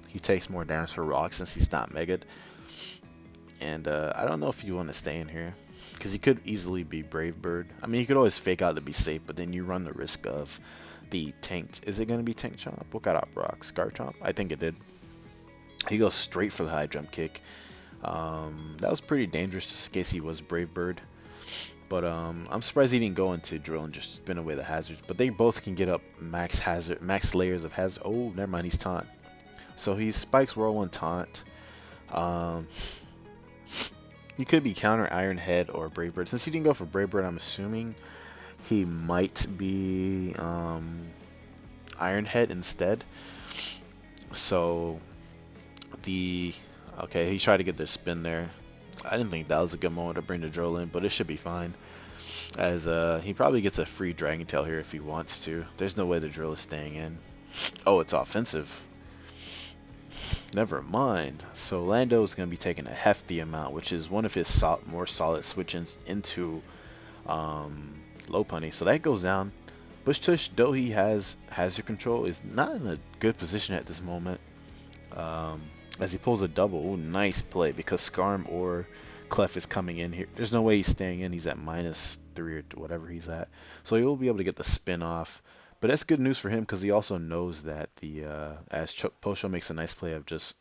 he takes more damage for rocks since he's not mega'd. And I don't know if you want to stay in here because he could easily be Brave Bird. I mean, you could always fake out to be safe, but then you run the risk of the tank. Is it going to be Tank Chomp? What got up rock? Scar Chomp? I think it did. He goes straight for the high jump kick. That was pretty dangerous just in case he was Brave Bird. But I'm surprised he didn't go into drill and just spin away the hazards. But they both can get up max layers of hazard. Oh, never mind, he's taunt. So he spikes whirlwind taunt. He could be counter Iron Head or Brave Bird. Since he didn't go for Brave Bird, I'm assuming he might be Iron Head instead. So okay, he tried to get the spin there. I didn't think that was a good moment to bring the drill in, but it should be fine. As he probably gets a free Dragon Tail here if he wants to. There's no way the drill is staying in. Oh, it's offensive. Never mind. So Lando is going to be taking a hefty amount, which is one of his more solid switch-ins into low punny. So that goes down. BushTush, though he has hazard control, is not in a good position at this moment. As he pulls a double. Ooh, nice play because Skarm or Clef is coming in here. There's no way he's staying in. He's at -3 or whatever he's at. So he'll be able to get the spin off. But that's good news for him because he also knows that as Posho makes a nice play of just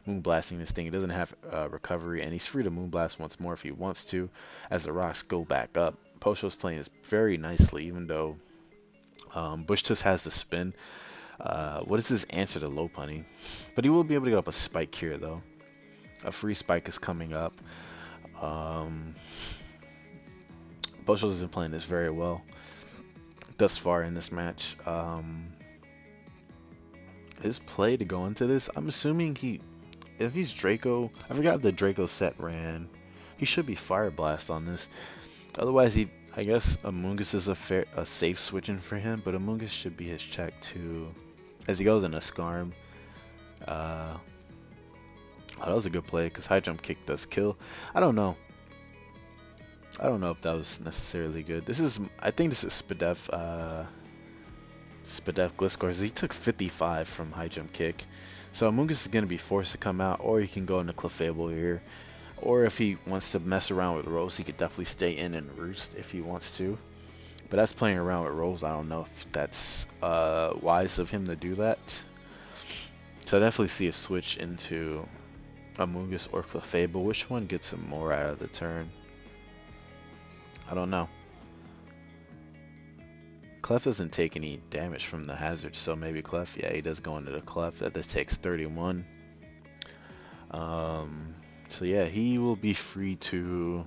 moonblasting this thing, he doesn't have recovery, and he's free to moonblast once more if he wants to. As the rocks go back up, Posho's playing this very nicely, even though BushTush has the spin. What is his answer to low punny? But he will be able to get up a spike here though. A free spike is coming up. Posho's been playing this very well thus far in this match. His play to go into this, I'm assuming if he's Draco, I forgot the Draco set ran. He should be Fire Blast on this. Otherwise, I guess Amoonguss is a safe switch-in for him, but Amoonguss should be his check too. As he goes in a Skarm. Oh, that was a good play because high jump kick does kill. I don't know if that was necessarily good. I think this is Spadef Gliscor. He took 55 from high jump kick. So Amoonguss is going to be forced to come out, or he can go into Clefable here. Or if he wants to mess around with Rose, he could definitely stay in and roost if he wants to. But that's playing around with Rose. I don't know if that's wise of him to do that. So I definitely see a switch into Amoonguss or Clefable. Which one gets him more out of the turn? I don't know. Clef doesn't take any damage from the hazard, so maybe Clef. Yeah, he does go into the Clef. That this takes 31. Um, so yeah, he will be free to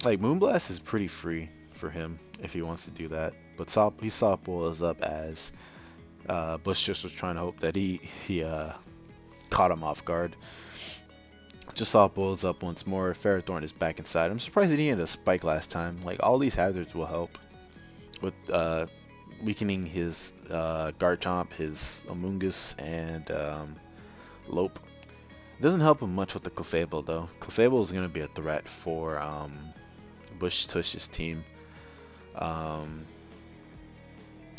like Moonblast is pretty free for him if he wants to do that. But he softball is up as Bush just was trying to hope that he caught him off guard. Just softball is up once more. Ferrothorn is back inside. I'm surprised that he had a spike last time. Like all these hazards will help with weakening his Garchomp, his Amoonguss, and Lope. It doesn't help him much with the Clefable though. Clefable is going to be a threat for BushTush's team. Um,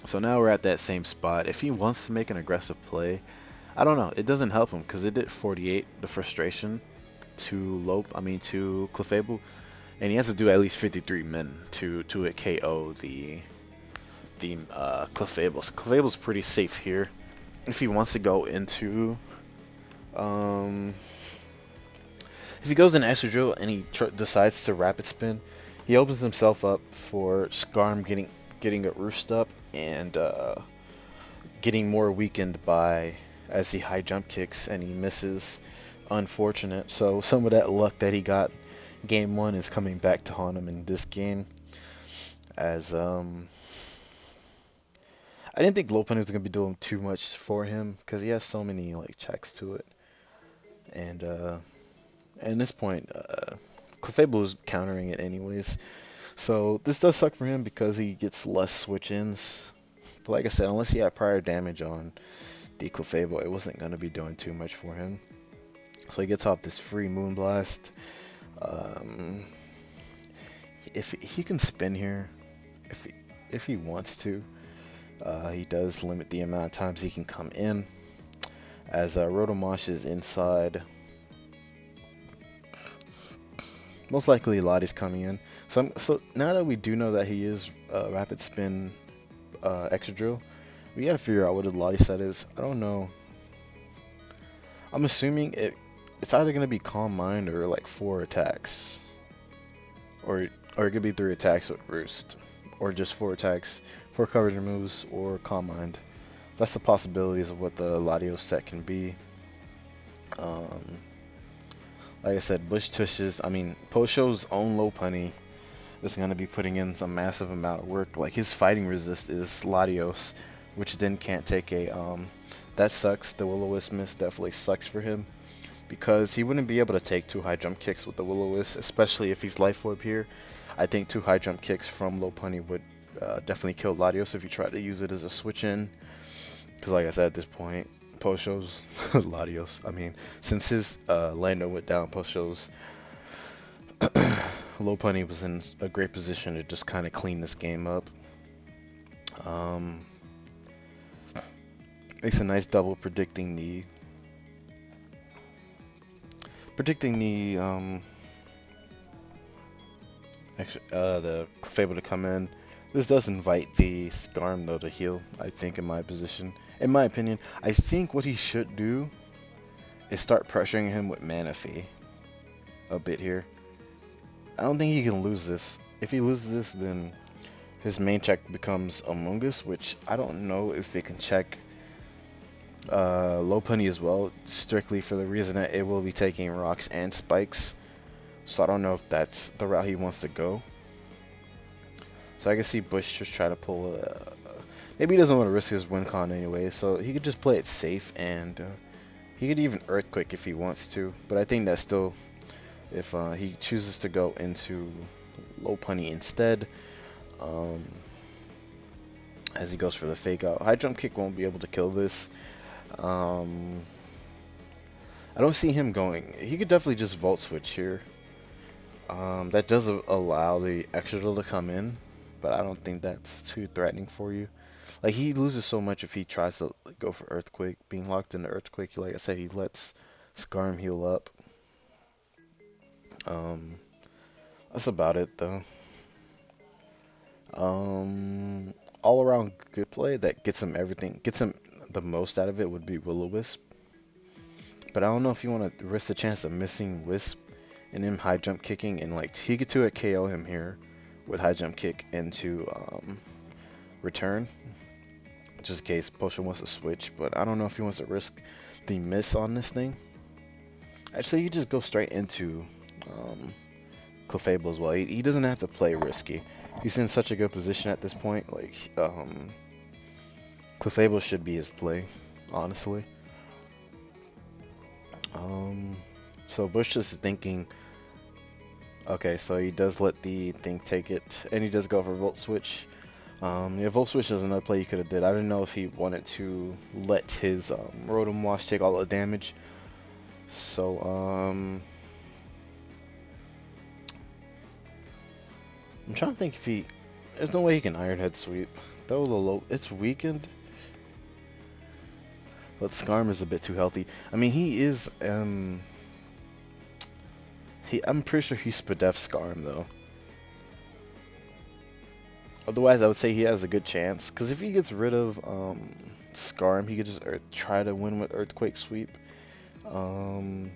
so now we're at that same spot. If he wants to make an aggressive play, I don't know. It doesn't help him because it did 48 the frustration to Clefable, and he has to do at least 53 min to it KO the Clefable. So Clefable's pretty safe here. If he wants to go into um, if he goes in extra drill and he decides to rapid spin, he opens himself up for Skarm getting a roost up and getting more weakened by as he high jump kicks and he misses. Unfortunate. So some of that luck that he got game one is coming back to haunt him in this game. As I didn't think Lopunny was gonna be doing too much for him because he has so many like checks to it, and at this point, Clefable is countering it anyways. So this does suck for him because he gets less switch-ins. But like I said, unless he had prior damage on the Clefable, it wasn't gonna be doing too much for him. So he gets off this free Moonblast. Um, if he can spin here, if he wants to, he does limit the amount of times he can come in. As Rotomosh is inside, most likely Lottie's coming in. So now that we do know that he is rapid spin extra drill, we gotta figure out what his Lottie set is. I don't know. I'm assuming it's either gonna be Calm Mind or like 4 attacks, or it could be 3 attacks with Roost, or just 4 attacks, 4 coverage moves, or Calm Mind. That's the possibilities of what the Latios set can be. Like I said, Posho's own Lopunny is going to be putting in some massive amount of work. Like his fighting resist is Latios, which then can't take a, that sucks. The Will-O-Wisp miss definitely sucks for him because he wouldn't be able to take 2 high jump kicks with the Will-O-Wisp, especially if he's Life Orb here. I think 2 high jump kicks from Lopunny would definitely kill Latios if you try to use it as a switch in. Because like I said, at this point, Posho's Latios. I mean, since his Lando went down, Posho's Lopunny was in a great position to just kind of clean this game up. Makes a nice double predicting the the Clefable to come in. This does invite the Skarm though to heal, I think, in my position. In my opinion, I think what he should do is start pressuring him with Manaphy a bit here. I don't think he can lose this. If he loses this, then his main check becomes Amoonguss, which I don't know if it can check Lopunny as well, strictly for the reason that it will be taking rocks and spikes. So I don't know if that's the route he wants to go. So I can see Bush just try to pull a... Maybe he doesn't want to risk his win con anyway, so he could just play it safe, and he could even Earthquake if he wants to. But I think that's still... If he chooses to go into Lopunny instead, as he goes for the fake out. High jump kick won't be able to kill this. I don't see him going. He could definitely just Volt Switch here. That does allow the extra to come in, but I don't think that's too threatening for you. Like, he loses so much if he tries to go for Earthquake. Being locked into Earthquake, like I said, he lets Skarm heal up. That's about it, though. All around good play that gets him everything, gets him the most out of it would be Will-O-Wisp. But I don't know if you want to risk the chance of missing Wisp and him high jump kicking, and like he could 2-hit KO him here with high jump kick into return, just in case Posho wants to switch. But I don't know if he wants to risk the miss on this thing. Actually, you just go straight into Clefable as well. He doesn't have to play risky. He's in such a good position at this point. Like, Clefable should be his play, honestly. So Bush is thinking, okay, so he does let the thing take it, and he does go for Volt Switch. Yeah, Volt Switch is another play he could have did. I don't know if he wanted to let his Rotom Wash take all the damage. So, I'm trying to think if he... There's no way he can Iron Head Sweep. That was a low... It's weakened. But Skarm is a bit too healthy. I mean, he is, I'm pretty sure he's Spadef Skarm, though. Otherwise, I would say he has a good chance. Because if he gets rid of Skarm, he could just try to win with Earthquake Sweep. Because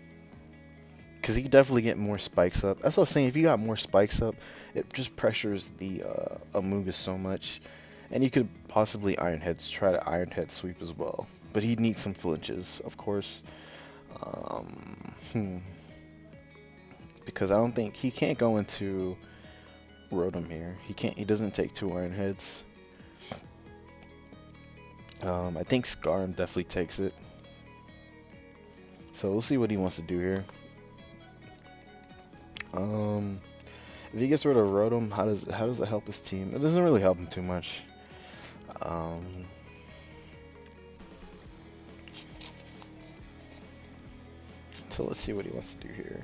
he could definitely get more spikes up. That's what I was saying. If he got more spikes up, it just pressures the Amoonguss so much. And he could possibly try to Iron Head Sweep as well. But he'd need some flinches, of course. Because I don't think he can't go into Rotom here. He doesn't take 2 Iron Heads. I think Skarm definitely takes it. So we'll see what he wants to do here. If he gets rid of Rotom, how does it help his team? It doesn't really help him too much. So let's see what he wants to do here.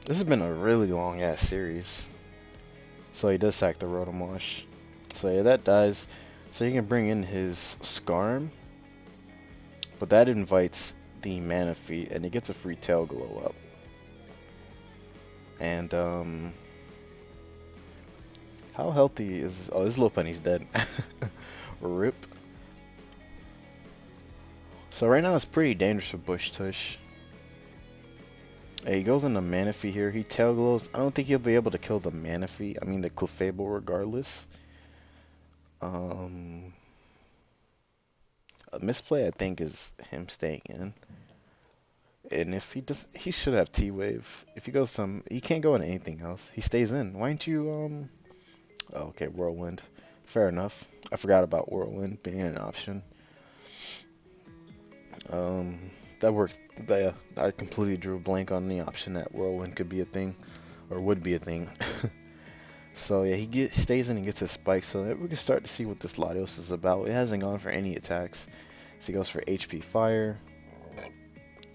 This has been a really long ass series. So he does sack the Rotom Wash. So yeah, that dies. So he can bring in his Skarm. But that invites the Manaphy, and he gets a free Tail Glow up. And how healthy is... Oh, this Lopunny's dead. RIP. So right now it's pretty dangerous for BushTush. He goes into Manaphy here. He Tail Glows. I don't think he'll be able to kill the Manaphy. I mean the Clefable regardless. A misplay I think is him staying in. And if he does, he should have T-Wave. If he goes he can't go into anything else. He stays in. Why don't you, oh, okay, Whirlwind. Fair enough. I forgot about Whirlwind being an option. That worked. I completely drew a blank on the option that Whirlwind could be a thing, or would be a thing. So yeah, he stays in and gets his spike. So we can start to see what this Latios is about. It hasn't gone for any attacks. So he goes for HP Fire.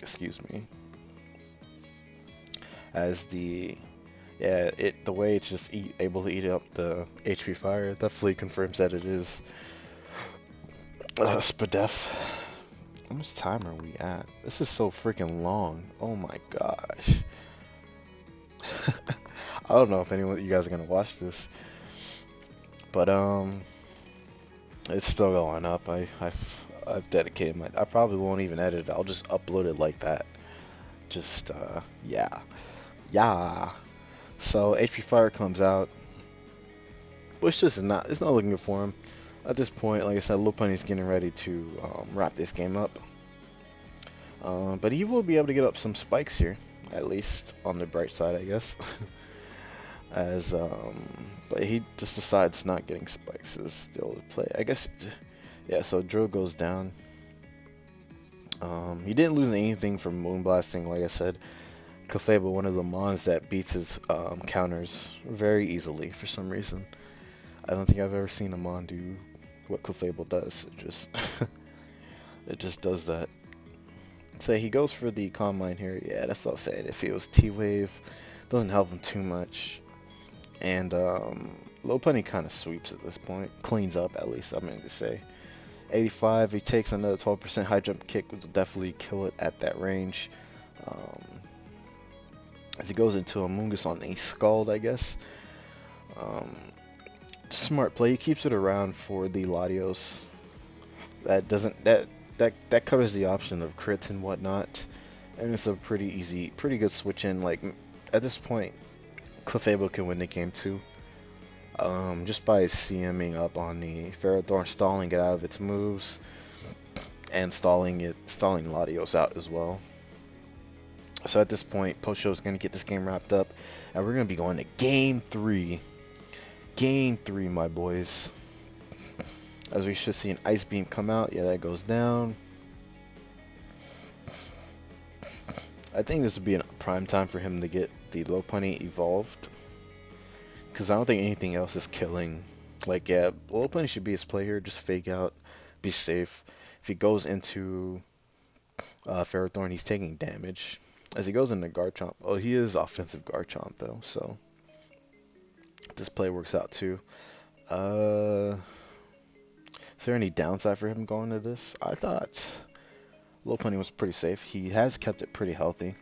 Excuse me. As the way it's just able to eat up the HP Fire, definitely confirms that it is Spadef. How much time are we at? This is so freaking long. Oh my gosh. I don't know if anyone you guys are gonna watch this, but it's still going up. I've dedicated I probably won't even edit it. I'll just upload it like that. Just yeah. So HP Fire comes out. Which it's not looking good for him. At this point, like I said, Lopunny's getting ready to wrap this game up. But he will be able to get up some spikes here, at least on the bright side, I guess. But he just decides not getting spikes is still the play. I guess, yeah, so Drill goes down. He didn't lose anything from Moonblasting, like I said. Clefable, one of the mons that beats his counters very easily for some reason. I don't think I've ever seen a mon do what Clefable does. It just does that. So he goes for the Calm Mind here. Yeah, that's what I was saying. If it was T-Wave, doesn't help him too much. And Lopunny kind of sweeps at this point. Cleans up, at least, I mean to say. 85, he takes another 12% high jump kick, which will definitely kill it at that range. As he goes into Amoonguss on a Scald, I guess. Smart play. He keeps it around for the Latios. That that covers the option of crits and whatnot, and it's a pretty good switch in. Like at this point, Clefable can win the game too. Just by CMing up on the Ferrothorn, stalling it out of its moves, and stalling Latios out as well. So at this point, Posho is going to get this game wrapped up, and we're going to be going to Game 3. Game 3, my boys. As we should see an Ice Beam come out. Yeah, that goes down. I think this would be a prime time for him to get the Lopunny evolved, because I don't think anything else is killing. Like, yeah, Lopunny should be his play here. Just fake out, be safe. If he goes into Ferrothorn, he's taking damage. As he goes into Garchomp, oh, he is offensive Garchomp though, so this play works out too. Is there any downside for him going to this? I thought Lopunny was pretty safe. He has kept it pretty healthy.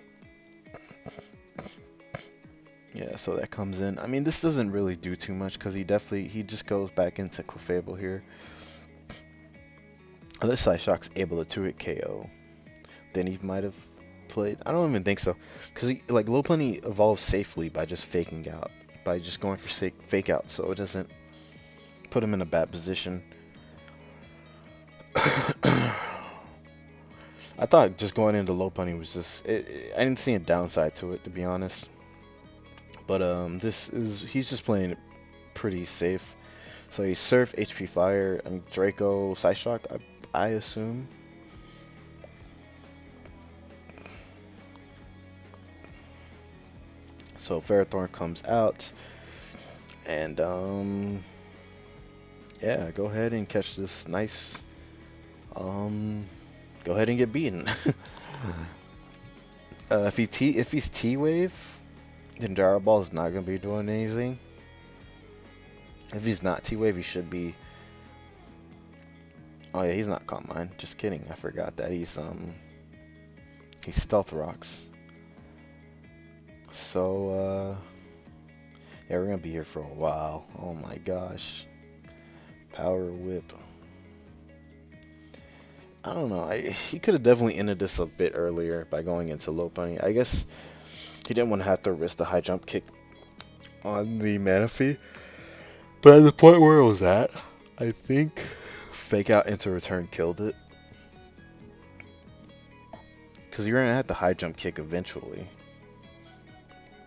Yeah, so that comes in. I mean, this doesn't really do too much because he just goes back into Clefable here. Unless Psyshock's able to 2-hit KO, then he might have played. I don't even think so, because like Lopunny evolves safely by just faking out, by just going for fake out, so it doesn't put him in a bad position. I thought just going into Lopunny was just I didn't see a downside to it, to be honest. But he's just playing it pretty safe. So he's Surf, HP Fire, and Draco, Psyshock, I assume. So Ferrothorn comes out, and yeah, go ahead and catch this nice. Go ahead and get beaten. If he's T-Wave, then Gyro Ball is not gonna be doing anything. If he's not T-Wave, he should be. Oh yeah, he's not Calm Mind. Just kidding. I forgot that he's Stealth Rocks. So yeah, we're gonna be here for a while. Oh my gosh. Power Whip. I don't know. He could have definitely ended this a bit earlier by going into Lopunny. I guess he didn't want to have to risk the high jump kick on the Manaphy. But at the point where it was at, I think fake out into return killed it. Because you're going to have the high jump kick eventually.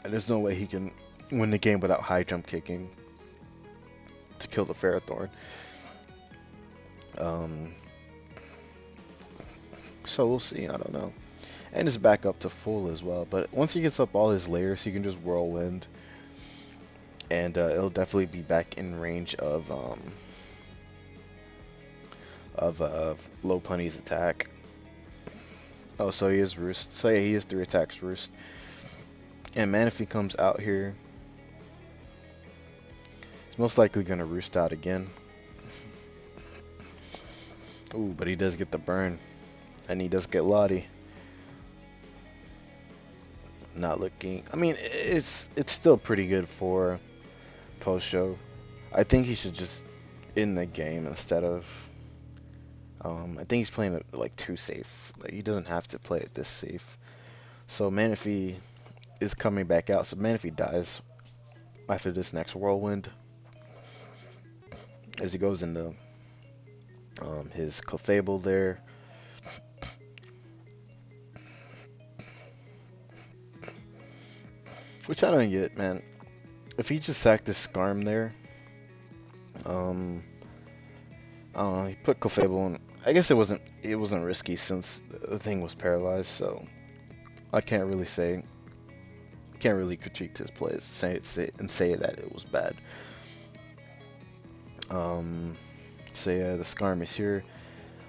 And there's no way he can win the game without high jump kicking to kill the Ferrothorn. So we'll see. I don't know. And it's back up to full as well. But once he gets up all his layers, he can just whirlwind. And it'll definitely be back in range of Lopunny's attack. Oh, so he is Roost. So yeah, he is 3 attacks Roost. And Manaphy comes out here. He's most likely gonna Roost out again. Ooh, but he does get the burn. And he does get Lottie. Not looking. I mean, it's still pretty good for Posho. I think he should just end the game instead of. I think he's playing it like too safe. Like he doesn't have to play it this safe. So Manaphy is coming back out. So Manaphy dies after this next whirlwind as he goes into his Clefable there. Which I don't get, man. If he just sacked this Skarm there, I don't know, he put Clefable in. I guess it wasn't risky since the thing was paralyzed, so I can't really critique his plays, say that it was bad. So yeah, the Skarm is here.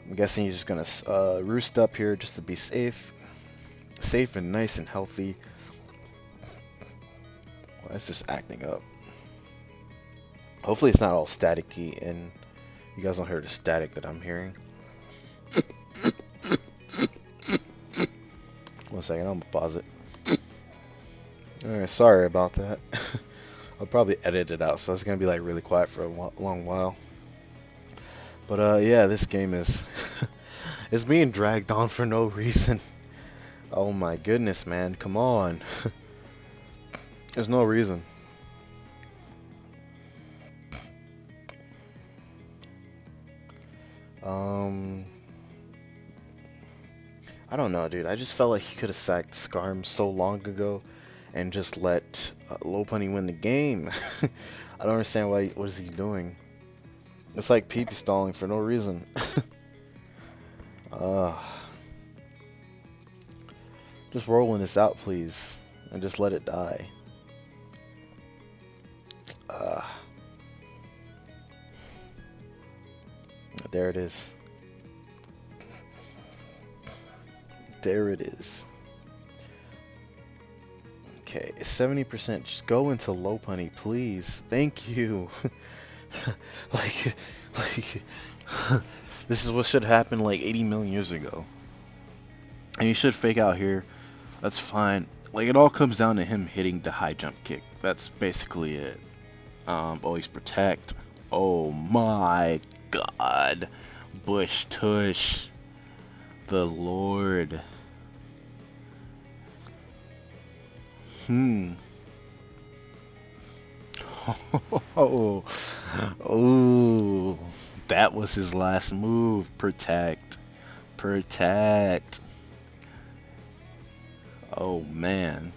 I'm guessing he's just gonna roost up here just to be safe and nice and healthy. Well, it's just acting up. Hopefully it's not all staticky and you guys don't hear the static that I'm hearing. 1 second, I'm gonna pause it. Alright, sorry about that. I'll probably edit it out, so it's gonna be like really quiet for a long while. But yeah, this game is It's being dragged on for no reason. Oh my goodness, man. Come on. There's no reason. Um, I don't know, dude. I just felt like he could have sacked Scarm so long ago and just let Low Punny win the game. I don't understand why. What is he doing? It's like PP stalling for no reason. uh, just rolling this out, please, and just let it die. Uh, there it is. There it is. Okay, 70%. Just go into Low Punny, please. Thank you. like, like, this is what should happen like 80 million years ago. And you should fake out here. That's fine. Like, it all comes down to him hitting the high jump kick. That's basically it. Always protect. Oh my god. BushTush. The Lord. Oh, oh, that was his last move. Protect. Protect. Oh man.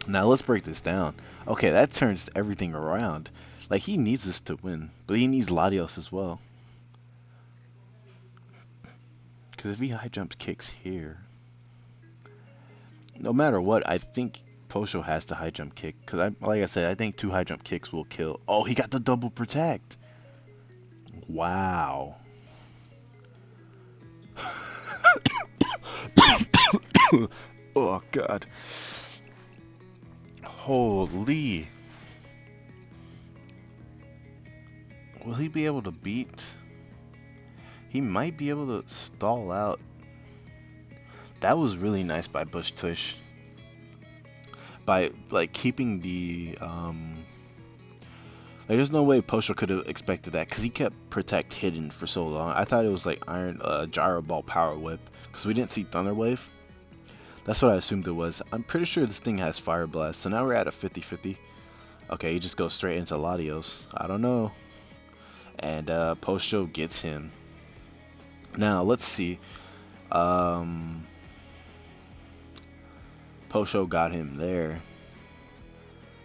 Now let's break this down. Okay, that turns everything around. Like, he needs this to win, but he needs Latios as well. Because if he high jumps kicks here, no matter what, I think Posho has to high jump kick. Because like I said, I think 2 high jump kicks will kill. Oh, he got the double protect. Wow. Oh god. Holy. Will he be able to beat? He might be able to stall out. That was really nice by BushTush. By like keeping the like, there's no way Posho could have expected that because he kept protect hidden for so long. I thought it was like Iron Gyro Ball Power Whip because we didn't see Thunder Wave. That's what I assumed it was. I'm pretty sure this thing has Fire Blast. So now we're at a 50-50. Okay, he just goes straight into Latios. I don't know. And Posho gets him. Now let's see. Posho got him there.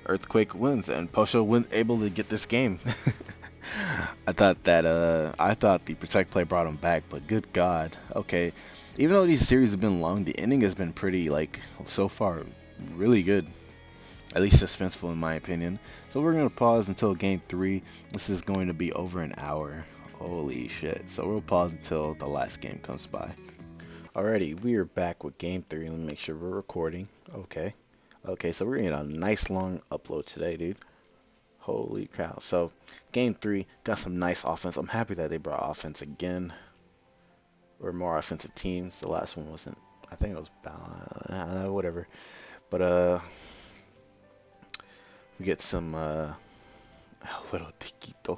Earthquake wins, and Posho was able to get this game. I thought the protect play brought him back, but good God. Okay, even though these series have been long, the ending has been pretty, like, so far, really good. At least suspenseful in my opinion. So we're gonna pause until game 3. This is going to be over an hour. Holy shit. So we'll pause until the last game comes by. Alrighty, we are back with game 3. Let me make sure we're recording. Okay. Okay, so we're getting a nice long upload today, dude. Holy cow. So, game 3, got some nice offense. I'm happy that they brought offense again. Or more offensive teams. The last one wasn't. I think it was whatever. But, we get some, little Tiquito.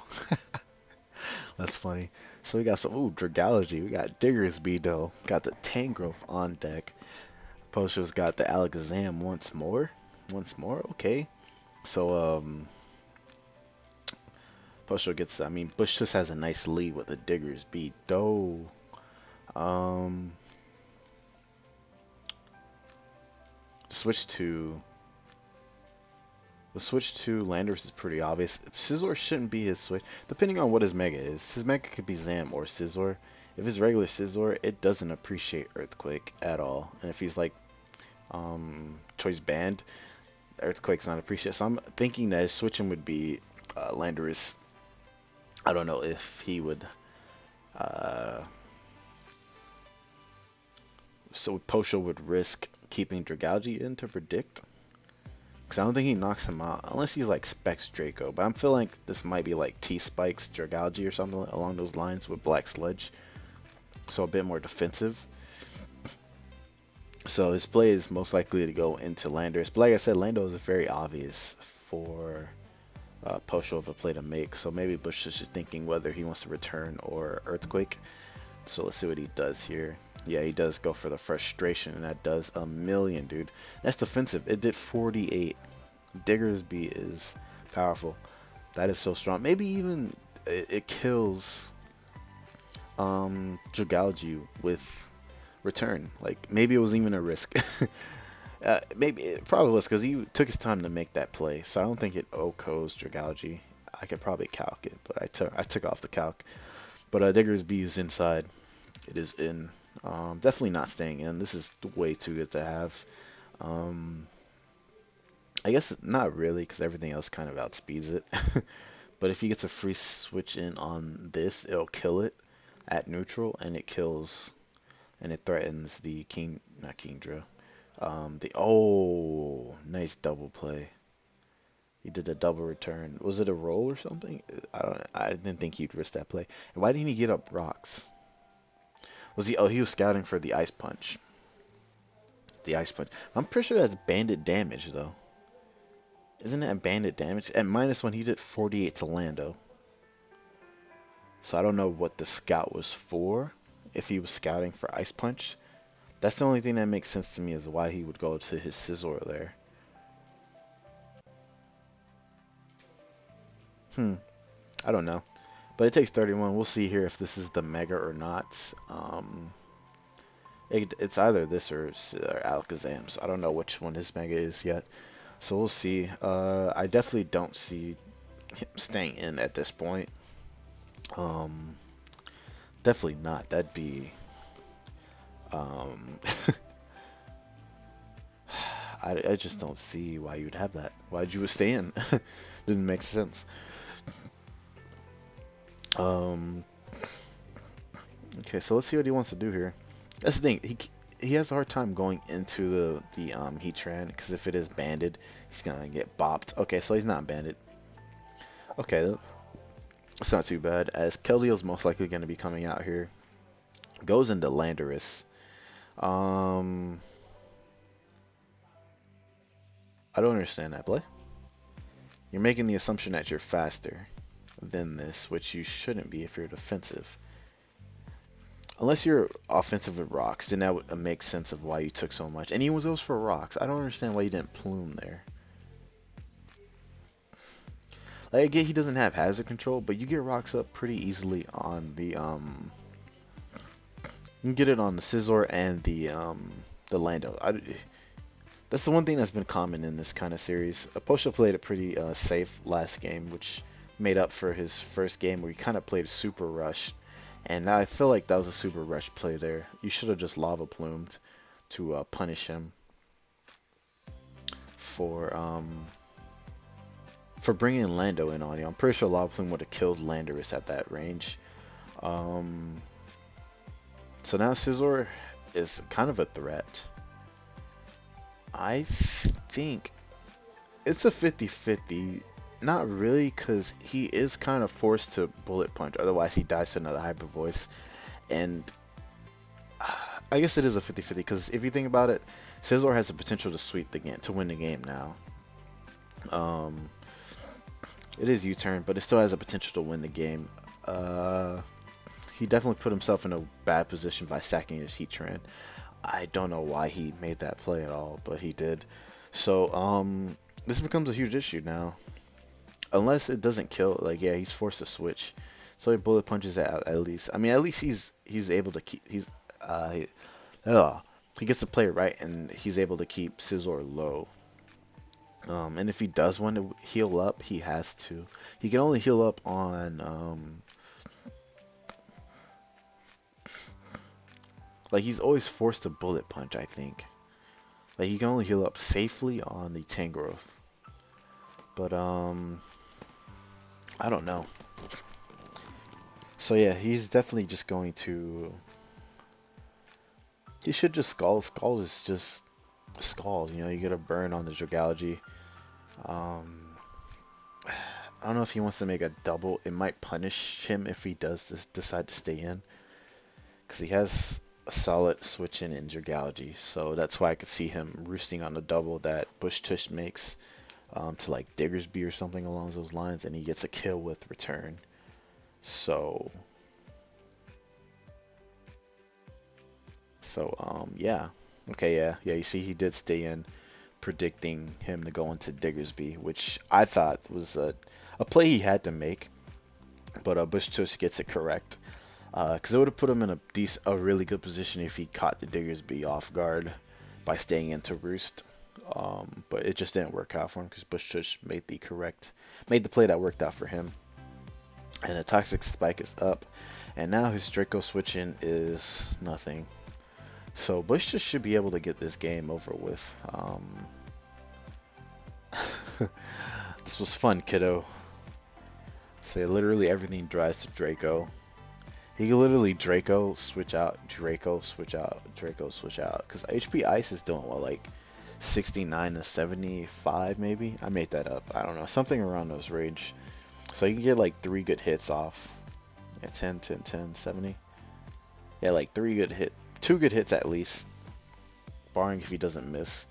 That's funny. So we got some, Dragology. We got Diggersby, though. Got the Tangrowth on deck. Posho's got the Alakazam once more. Once more, okay. So, Posho gets, BushTush has a nice lead with the Diggersby, though. The switch to Landorus is pretty obvious. Scizor shouldn't be his switch, depending on what his Mega is. His Mega could be Zam or Scizor. If it's regular Scizor, it doesn't appreciate Earthquake at all. And if he's like Choice Band, Earthquake's not appreciated. So I'm thinking that his switching would be Landorus. I don't know if he would. So Posho would risk keeping Dragology in to predict. Because I don't think he knocks him out. Unless he's like Specs Draco. But I'm feeling like this might be like T-Spikes Dragology or something along those lines with Black Sludge. So a bit more defensive. So his play is most likely to go into Landorus. But like I said, Lando is very obvious for Posho of a play to make. So maybe BushTush is thinking whether he wants to return or Earthquake. So let's see what he does here. Yeah, he does go for the frustration, and that does a million, dude. That's defensive. It did 48. Diggersby is powerful. That is so strong. Maybe even it kills Dragalge with return. Like maybe it was even a risk. Maybe it probably was because he took his time to make that play. So I don't think it OHKOs Dragalge. I could probably calc it, but I took off the calc. But Diggersby is inside. It is in. Definitely not staying in. This is way too good to have. Um, I guess not really because everything else kind of outspeeds it. But if he gets a free switch in on this, it'll kill it at neutral, and it kills and it threatens the king, not Kingdra. Nice double play. He did a double return. Was it a roll or something? I don't. I didn't think he'd risk that play. And why didn't he get up rocks? Was he? Oh, he was scouting for the ice punch. The ice punch. I'm pretty sure that's bandit damage though. Isn't that bandit damage? At -1, he did 48 to Lando. So I don't know what the scout was for. If he was scouting for ice punch, that's the only thing that makes sense to me is why he would go to his scissor there. I don't know. But it takes 31. We'll see here if this is the Mega or not. It's either this or Alakazam. So I don't know which one his Mega is yet. So we'll see. I definitely don't see him staying in at this point. Um, Definitely not. That'd be... Um, I just don't see why you'd have that. Why'd you stay in? Didn't make sense. Um, okay, so let's see what he wants to do here. That's the thing. He has a hard time going into the Heatran because if it is banded, he's gonna get bopped. Okay, so he's not banded. Okay, it's not too bad. As Keldeo's most likely gonna be coming out here, goes into Landorus. Um, I don't understand that play. You're making the assumption that you're faster than this, which you shouldn't be if you're defensive. Unless you're offensive with rocks, then that would make sense of why you took so much. And he was those for rocks. I don't understand why you didn't plume there. Like, I get he doesn't have hazard control, but you get rocks up pretty easily on the you can get it on the Scizor and the Lando. That's the one thing that's been common in this kind of series. Posho played it pretty safe last game, which made up for his first game where he kind of played super rush. And I feel like that was a super rush play there. You should have just lava plumed to punish him for bringing Lando in on you. I'm pretty sure lava plume would have killed Landorus at that range. So now Scizor is kind of a threat. I think it's a 50-50. Not really, because he is kind of forced to bullet punch. Otherwise, he dies to another Hyper Voice. And I guess it is a 50-50, because if you think about it, Scizor has the potential to sweep the game, to win the game now. It is U-turn, but it still has a potential to win the game. He definitely put himself in a bad position by sacking his Heatran. I don't know why he made that play at all, but he did. So, this becomes a huge issue now. Unless it doesn't kill, like, yeah, he's forced to switch. So he bullet punches at least. I mean, at least he's able to keep, he gets to play it right, and he's able to keep Scizor low. And if he does want to heal up, he has to. He can only heal up on, like, he's always forced to bullet punch, I think. Like, he can only heal up safely on the Tangrowth. But, I don't know. So, yeah, he's definitely just going to... He should just Scald. Scald is just Scald. You know, you get a burn on the Dragalge. I don't know if he wants to make a double. It might punish him if he does decide to stay in. Because he has a solid switch in Dragalge. So that's why I could see him roosting on the double that BushTush makes to like Diggersby or something along those lines. And he gets a kill with return. So So, yeah. Okay, yeah. Yeah, you see he did stay in, predicting him to go into Diggersby, which I thought was a play he had to make, but BushTush gets it correct. Because it would have put him in a really good position if he caught the Diggersby off guard by staying into Roost. But it just didn't work out for him because BushTush made the play that worked out for him. And the Toxic Spike is up, and now his Draco switching is nothing. So BushTush should be able to get this game over with. This was fun, kiddo. So literally everything dries to Draco. He can literally Draco, switch out, Draco, switch out, Draco, switch out. Because HP Ice is doing what, like 69 to 75 maybe? I made that up. I don't know. Something around those range. So you can get like 3 good hits off. Yeah, 10, 10, 10, 70. Yeah, like 2 good hits at least. Barring if he doesn't miss.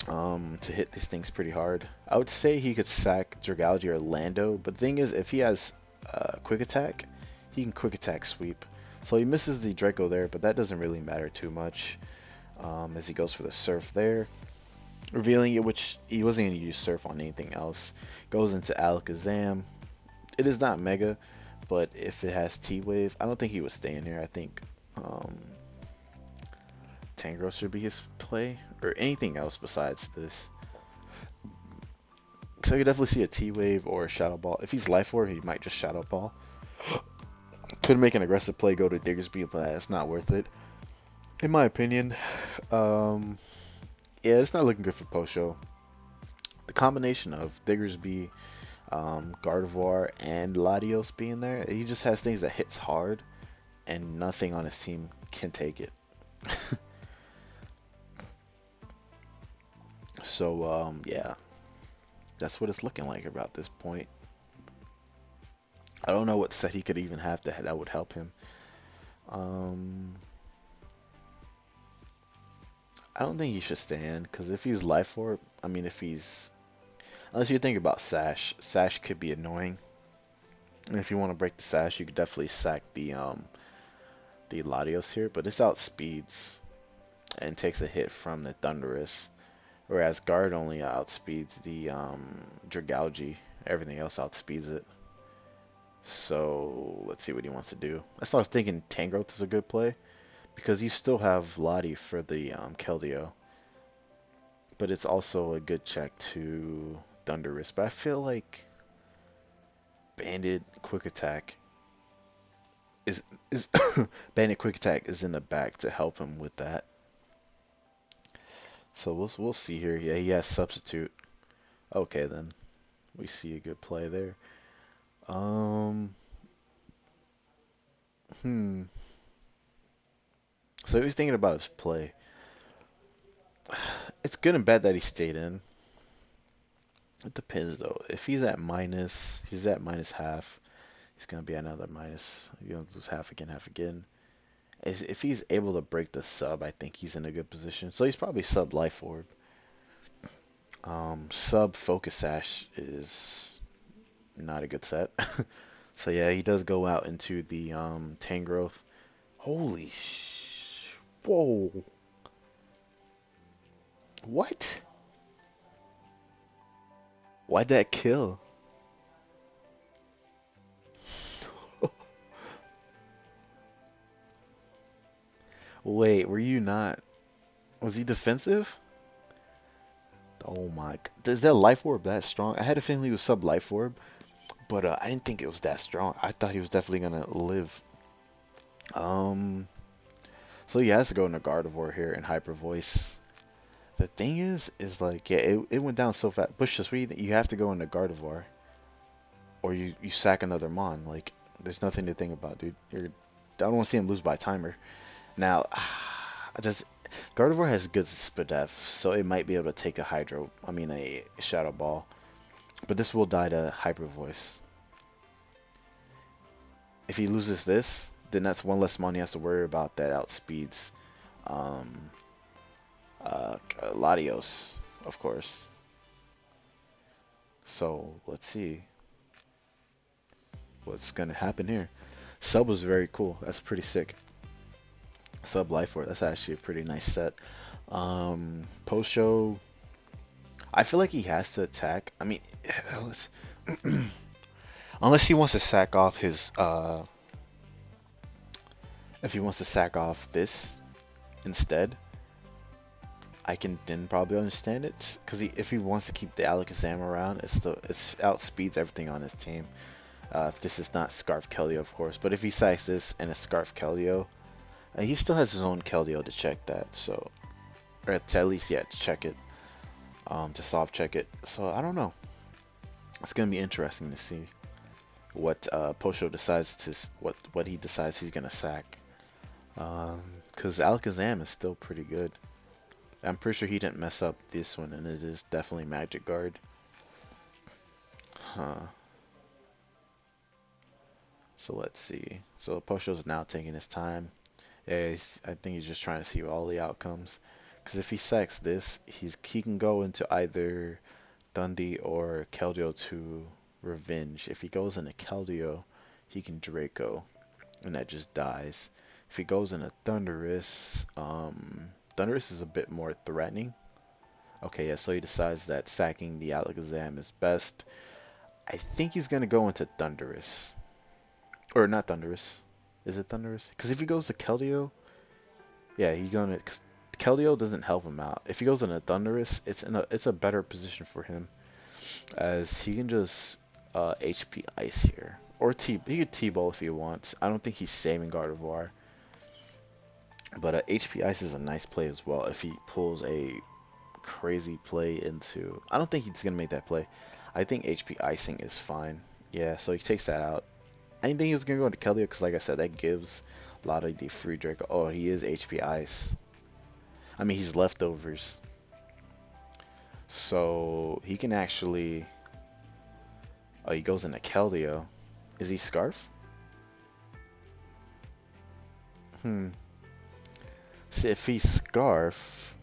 To hit these things pretty hard. I would say he could sack Dragalge or Lando, but the thing is, if he has quick attack, he can quick attack sweep. So he misses the Draco there, but that doesn't really matter too much. As he goes for the Surf there, revealing it, which he wasn't going to use Surf on anything else. Goes into Alakazam. It is not Mega, but if it has T-Wave, I don't think he would stay in here. I think Tangrowth should be his play, or anything else besides this. So you definitely see a T-Wave or a Shadow Ball. If he's Life Orb, he might just Shadow Ball. Could make an aggressive play, go to Diggersby, but it's not worth it, in my opinion. Yeah, it's not looking good for Posho. The combination of Diggersby, Gardevoir, and Latios being there, he just has things that hits hard, and nothing on his team can take it. So, yeah, that's what it's looking like about this point. I don't know what set he could even have that would help him. I don't think he should stand, because if he's Life Orb, I mean, unless you think about Sash, Sash could be annoying. And if you want to break the Sash, you could definitely sack the Latios here, but this outspeeds and takes a hit from the Thundurus, whereas Guard only outspeeds the Dragalge. Everything else outspeeds it. So let's see what he wants to do. That's why I was thinking Tangrowth is a good play, because you still have Lottie for the Keldeo. But it's also a good check to Thundurus. But I feel like Bandit Quick Attack is Bandit Quick Attack is in the back to help him with that. So we'll see here. Yeah, he has Substitute. Okay, then we see a good play there. Hmm. So he's thinking about his play. It's good and bad that he stayed in. It depends though. If he's at minus half. He's gonna be another minus. You're gonna lose half again, half again. If he's able to break the sub, I think he's in a good position. So he's probably sub Life Orb. Sub Focus Sash is not a good set. So yeah, he does go out into the Tangrowth. Holy whoa. What? Why'd that kill? Wait, were you not? Was he defensive? Oh my. Is that Life Orb that strong? I had a feeling he was sub Life Orb, but I didn't think it was that strong. I thought he was definitely gonna live. So he has to go into Gardevoir here in Hyper Voice. The thing is like, yeah, it went down so fast. BushTush, you have to go into Gardevoir, or you sack another Mon. Like, there's nothing to think about, dude. I don't want to see him lose by timer. Now, does Gardevoir has good Spadef, so it might be able to take a Shadow Ball. But this will die to Hyper Voice. If he loses this, then that's one less Mon he has to worry about that outspeeds um, Latios, of course. So let's see what's gonna happen here. Sub was very cool. That's pretty sick. Sub Life Orb. That's actually a pretty nice set. Posho, I feel like he has to attack. I mean, unless, unless he wants to sack off his if he wants to sack off this instead, I can then probably understand it. Because if he wants to keep the Alakazam around, it's outspeeds everything on his team. If this is not Scarf Keldeo, of course. But if he sacks this and a Scarf Keldeo, he still has his own Keldeo to check that. So, or to at least, yeah, to check it. To soft check it. So, I don't know. It's going to be interesting to see what Posho decides to, what he decides he's going to sack. Because Alakazam is still pretty good. I'm pretty sure he didn't mess up this one, and it is definitely Magic Guard. Huh. So let's see. So Posho's now taking his time. Yeah, I think he's just trying to see all the outcomes. Because if he sacks this, he can go into either Dundee or Keldeo to Revenge. If he goes into Keldeo, he can Draco, and that just dies. If he goes into Thundurus, Thundurus is a bit more threatening. Okay, yeah, so he decides that sacking the Alakazam is best. I think he's gonna go into Thundurus. Or not Thundurus. Is it Thundurus? Because if he goes to Keldeo, yeah, he's gonna. Cause Keldeo doesn't help him out. If he goes into Thundurus, it's a better position for him, as he can just HP Ice here, or he could T-Ball if he wants. I don't think he's saving Gardevoir, but HP Ice is a nice play as well if he pulls a crazy play into. I don't think he's gonna make that play. I think HP Icing is fine. Yeah, so he takes that out. I didn't think he was gonna go into Keldeo because, like I said, that gives a lot of the free Draco. Oh, he is HP Ice. I mean, he's leftovers, so he can actually. Oh, he goes into Keldeo. Is he Scarf? See, if he's Scarf,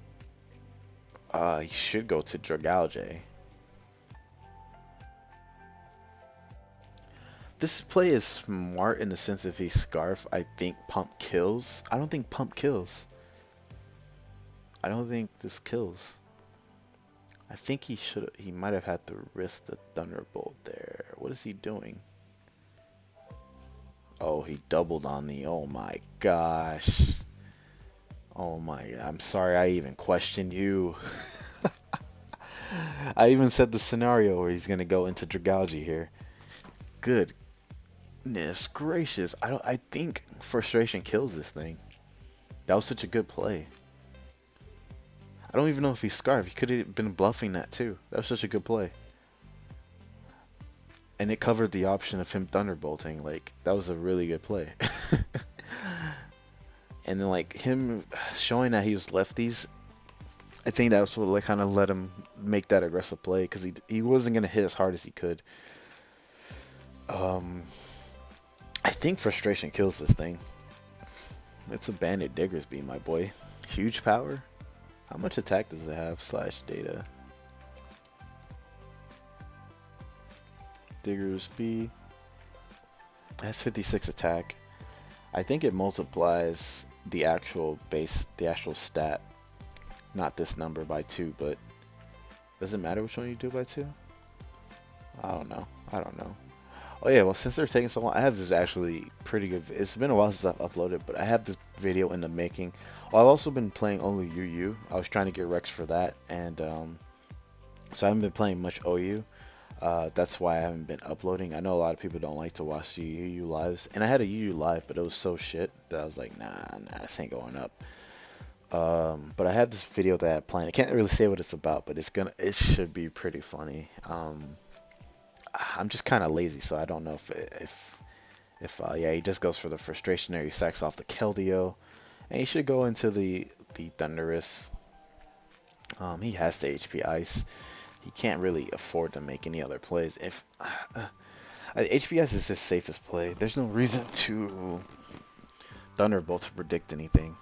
he should go to Dragalge. This play is smart in the sense if he's Scarf, I think Pump kills. I don't think Pump kills. I don't think this kills. I think he might have had to risk the Thunderbolt there. What is he doing? Oh, he doubled on the, oh my gosh. Oh my, I'm sorry I even questioned you. I even said the scenario where he's gonna go into Dragalge here. Goodness gracious. I think Frustration kills this thing. That was such a good play. I don't even know if he's Scarf. He could have been bluffing that too. That was such a good play. And it covered the option of him Thunderbolting. Like, that was a really good play. And then, like, him showing that he was lefties, I think that was what like, kind of let him make that aggressive play. Because he wasn't going to hit as hard as he could. I think Frustration kills this thing. It's a Bandit Diggersby, my boy. Huge power. How much attack does it have? / data. Diggersby. It has 56 attack. I think it multiplies the actual stat. Not this number by 2, but does it matter which one you do by 2? I don't know. Oh yeah, well since they're taking so long, I have this actually pretty good. It's been a while since I've uploaded, but I have this video in the making. Well, I've also been playing only UU. I was trying to get Rex for that, and so I haven't been playing much OU. That's why I haven't been uploading. I know a lot of people don't like to watch the UU lives, and I had a UU live, but it was so shit that I was like, nah, this ain't going up. But I had this video that I had planned. I can't really say what it's about, but it should be pretty funny. I'm just kind of lazy, so I don't know if yeah, he just goes for the Frustration there. He sacks off the Keldeo, and he should go into the Thundurus. He has to HP Ice. He can't really afford to make any other plays. If HP Ice is his safest play, there's no reason to Thunderbolt to predict anything.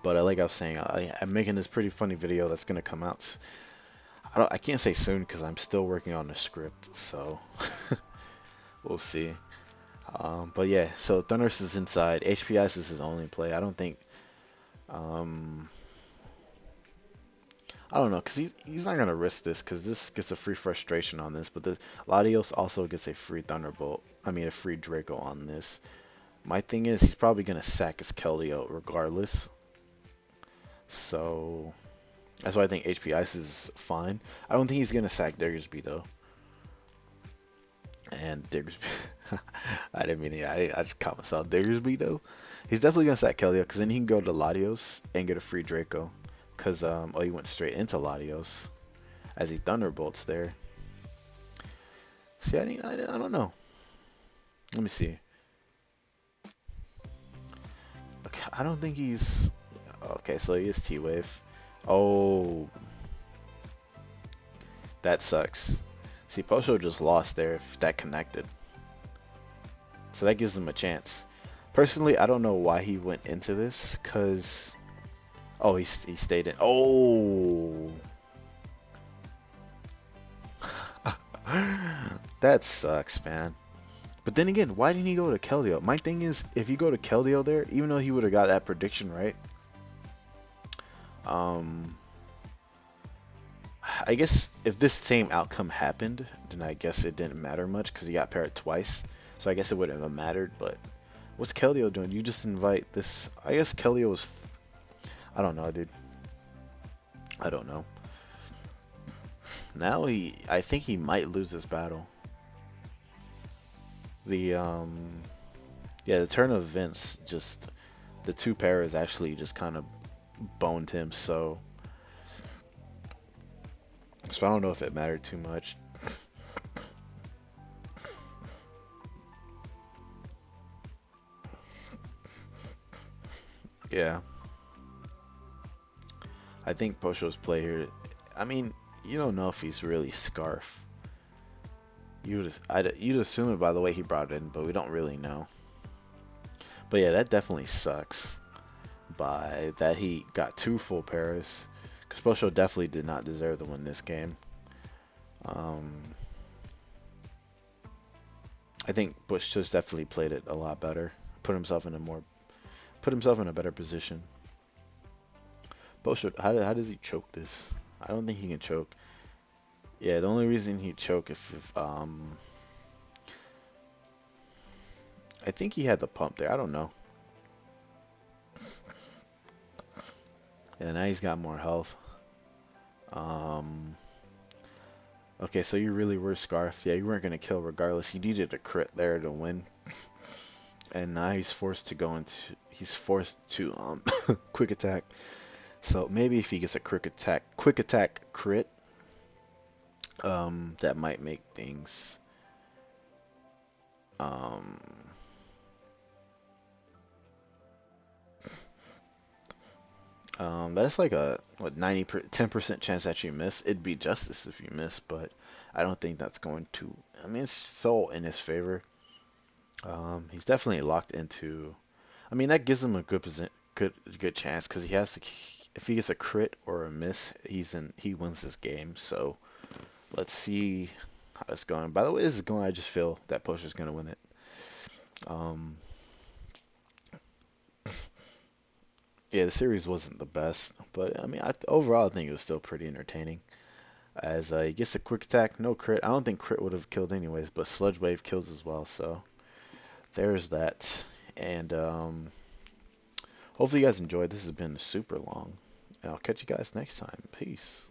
But like I was saying, I'm making this pretty funny video that's gonna come out. I can't say soon because I'm still working on the script, so we'll see. But yeah, so Thunderous is inside. HPS is his only play. I don't think. Um, I don't know, cause he's not gonna risk this, cause this gets a free frustration on this. But the Latios also gets a free Thunderbolt. I mean, a free Draco on this. My thing is, he's probably gonna sack his Keldeo regardless. So that's why I think HP Ice is fine. I don't think he's gonna sack Diggersby though. And Diggersby, I didn't mean it. I just caught myself. Diggersby though, he's definitely gonna sack Keldeo because then he can go to Latios and get a free Draco. Cause oh, he went straight into Latios as he Thunderbolts there. See, I don't know. Let me see. Okay, I don't think he's. Okay, so he is T-Wave. Oh, that sucks. See, Posho just lost there if that connected. So that gives him a chance. Personally, I don't know why he went into this, cause oh, he stayed in. Oh, that sucks, man. But then again, why didn't he go to Keldeo? My thing is, if you go to Keldeo there, even though he would have got that prediction right, um, I guess if this same outcome happened, then I guess it didn't matter much because he got parried twice. So I guess it wouldn't have mattered. But what's Keldeo doing? You just invite this. I guess Keldeo was. I don't know, dude. I don't know. Now I think he might lose this battle. The yeah, the turn of events just the two pairs actually just kind of boned him. So I don't know if it mattered too much. Yeah, I think Posho's play here. I mean, you don't know if he's really Scarf. You'd assume it by the way he brought it in, but we don't really know. But yeah, that definitely sucks. By that he got two full pairs, because Posho definitely did not deserve to win this game. Um, I think Bush just definitely played it a lot better. Put himself in a better position. Posho, how does he choke this? I don't think he can choke. Yeah, the only reason he'd choke if I think he had the pump there. I don't know. Yeah, now he's got more health. Um, okay, so you really were Scarf. Yeah, you weren't gonna kill regardless. You needed a crit there to win, and now he's forced to go into. He's forced to quick attack. So maybe if he gets a quick attack crit, that might make things. Um, that's like a what 10% chance that you miss. It'd be justice if you miss, but I don't think that's going to. I mean, it's so in his favor. He's definitely locked into. I mean, that gives him a good chance because he has to. If he gets a crit or a miss, he wins this game. So let's see how it's going. By the way, this is going. I just feel that Push is gonna win it. Um, yeah, the series wasn't the best, but I mean, overall, I think it was still pretty entertaining. As he gets a quick attack, no crit. I don't think crit would have killed anyways, but Sludge Wave kills as well. So there's that. And hopefully you guys enjoyed. This has been super long. And I'll catch you guys next time. Peace.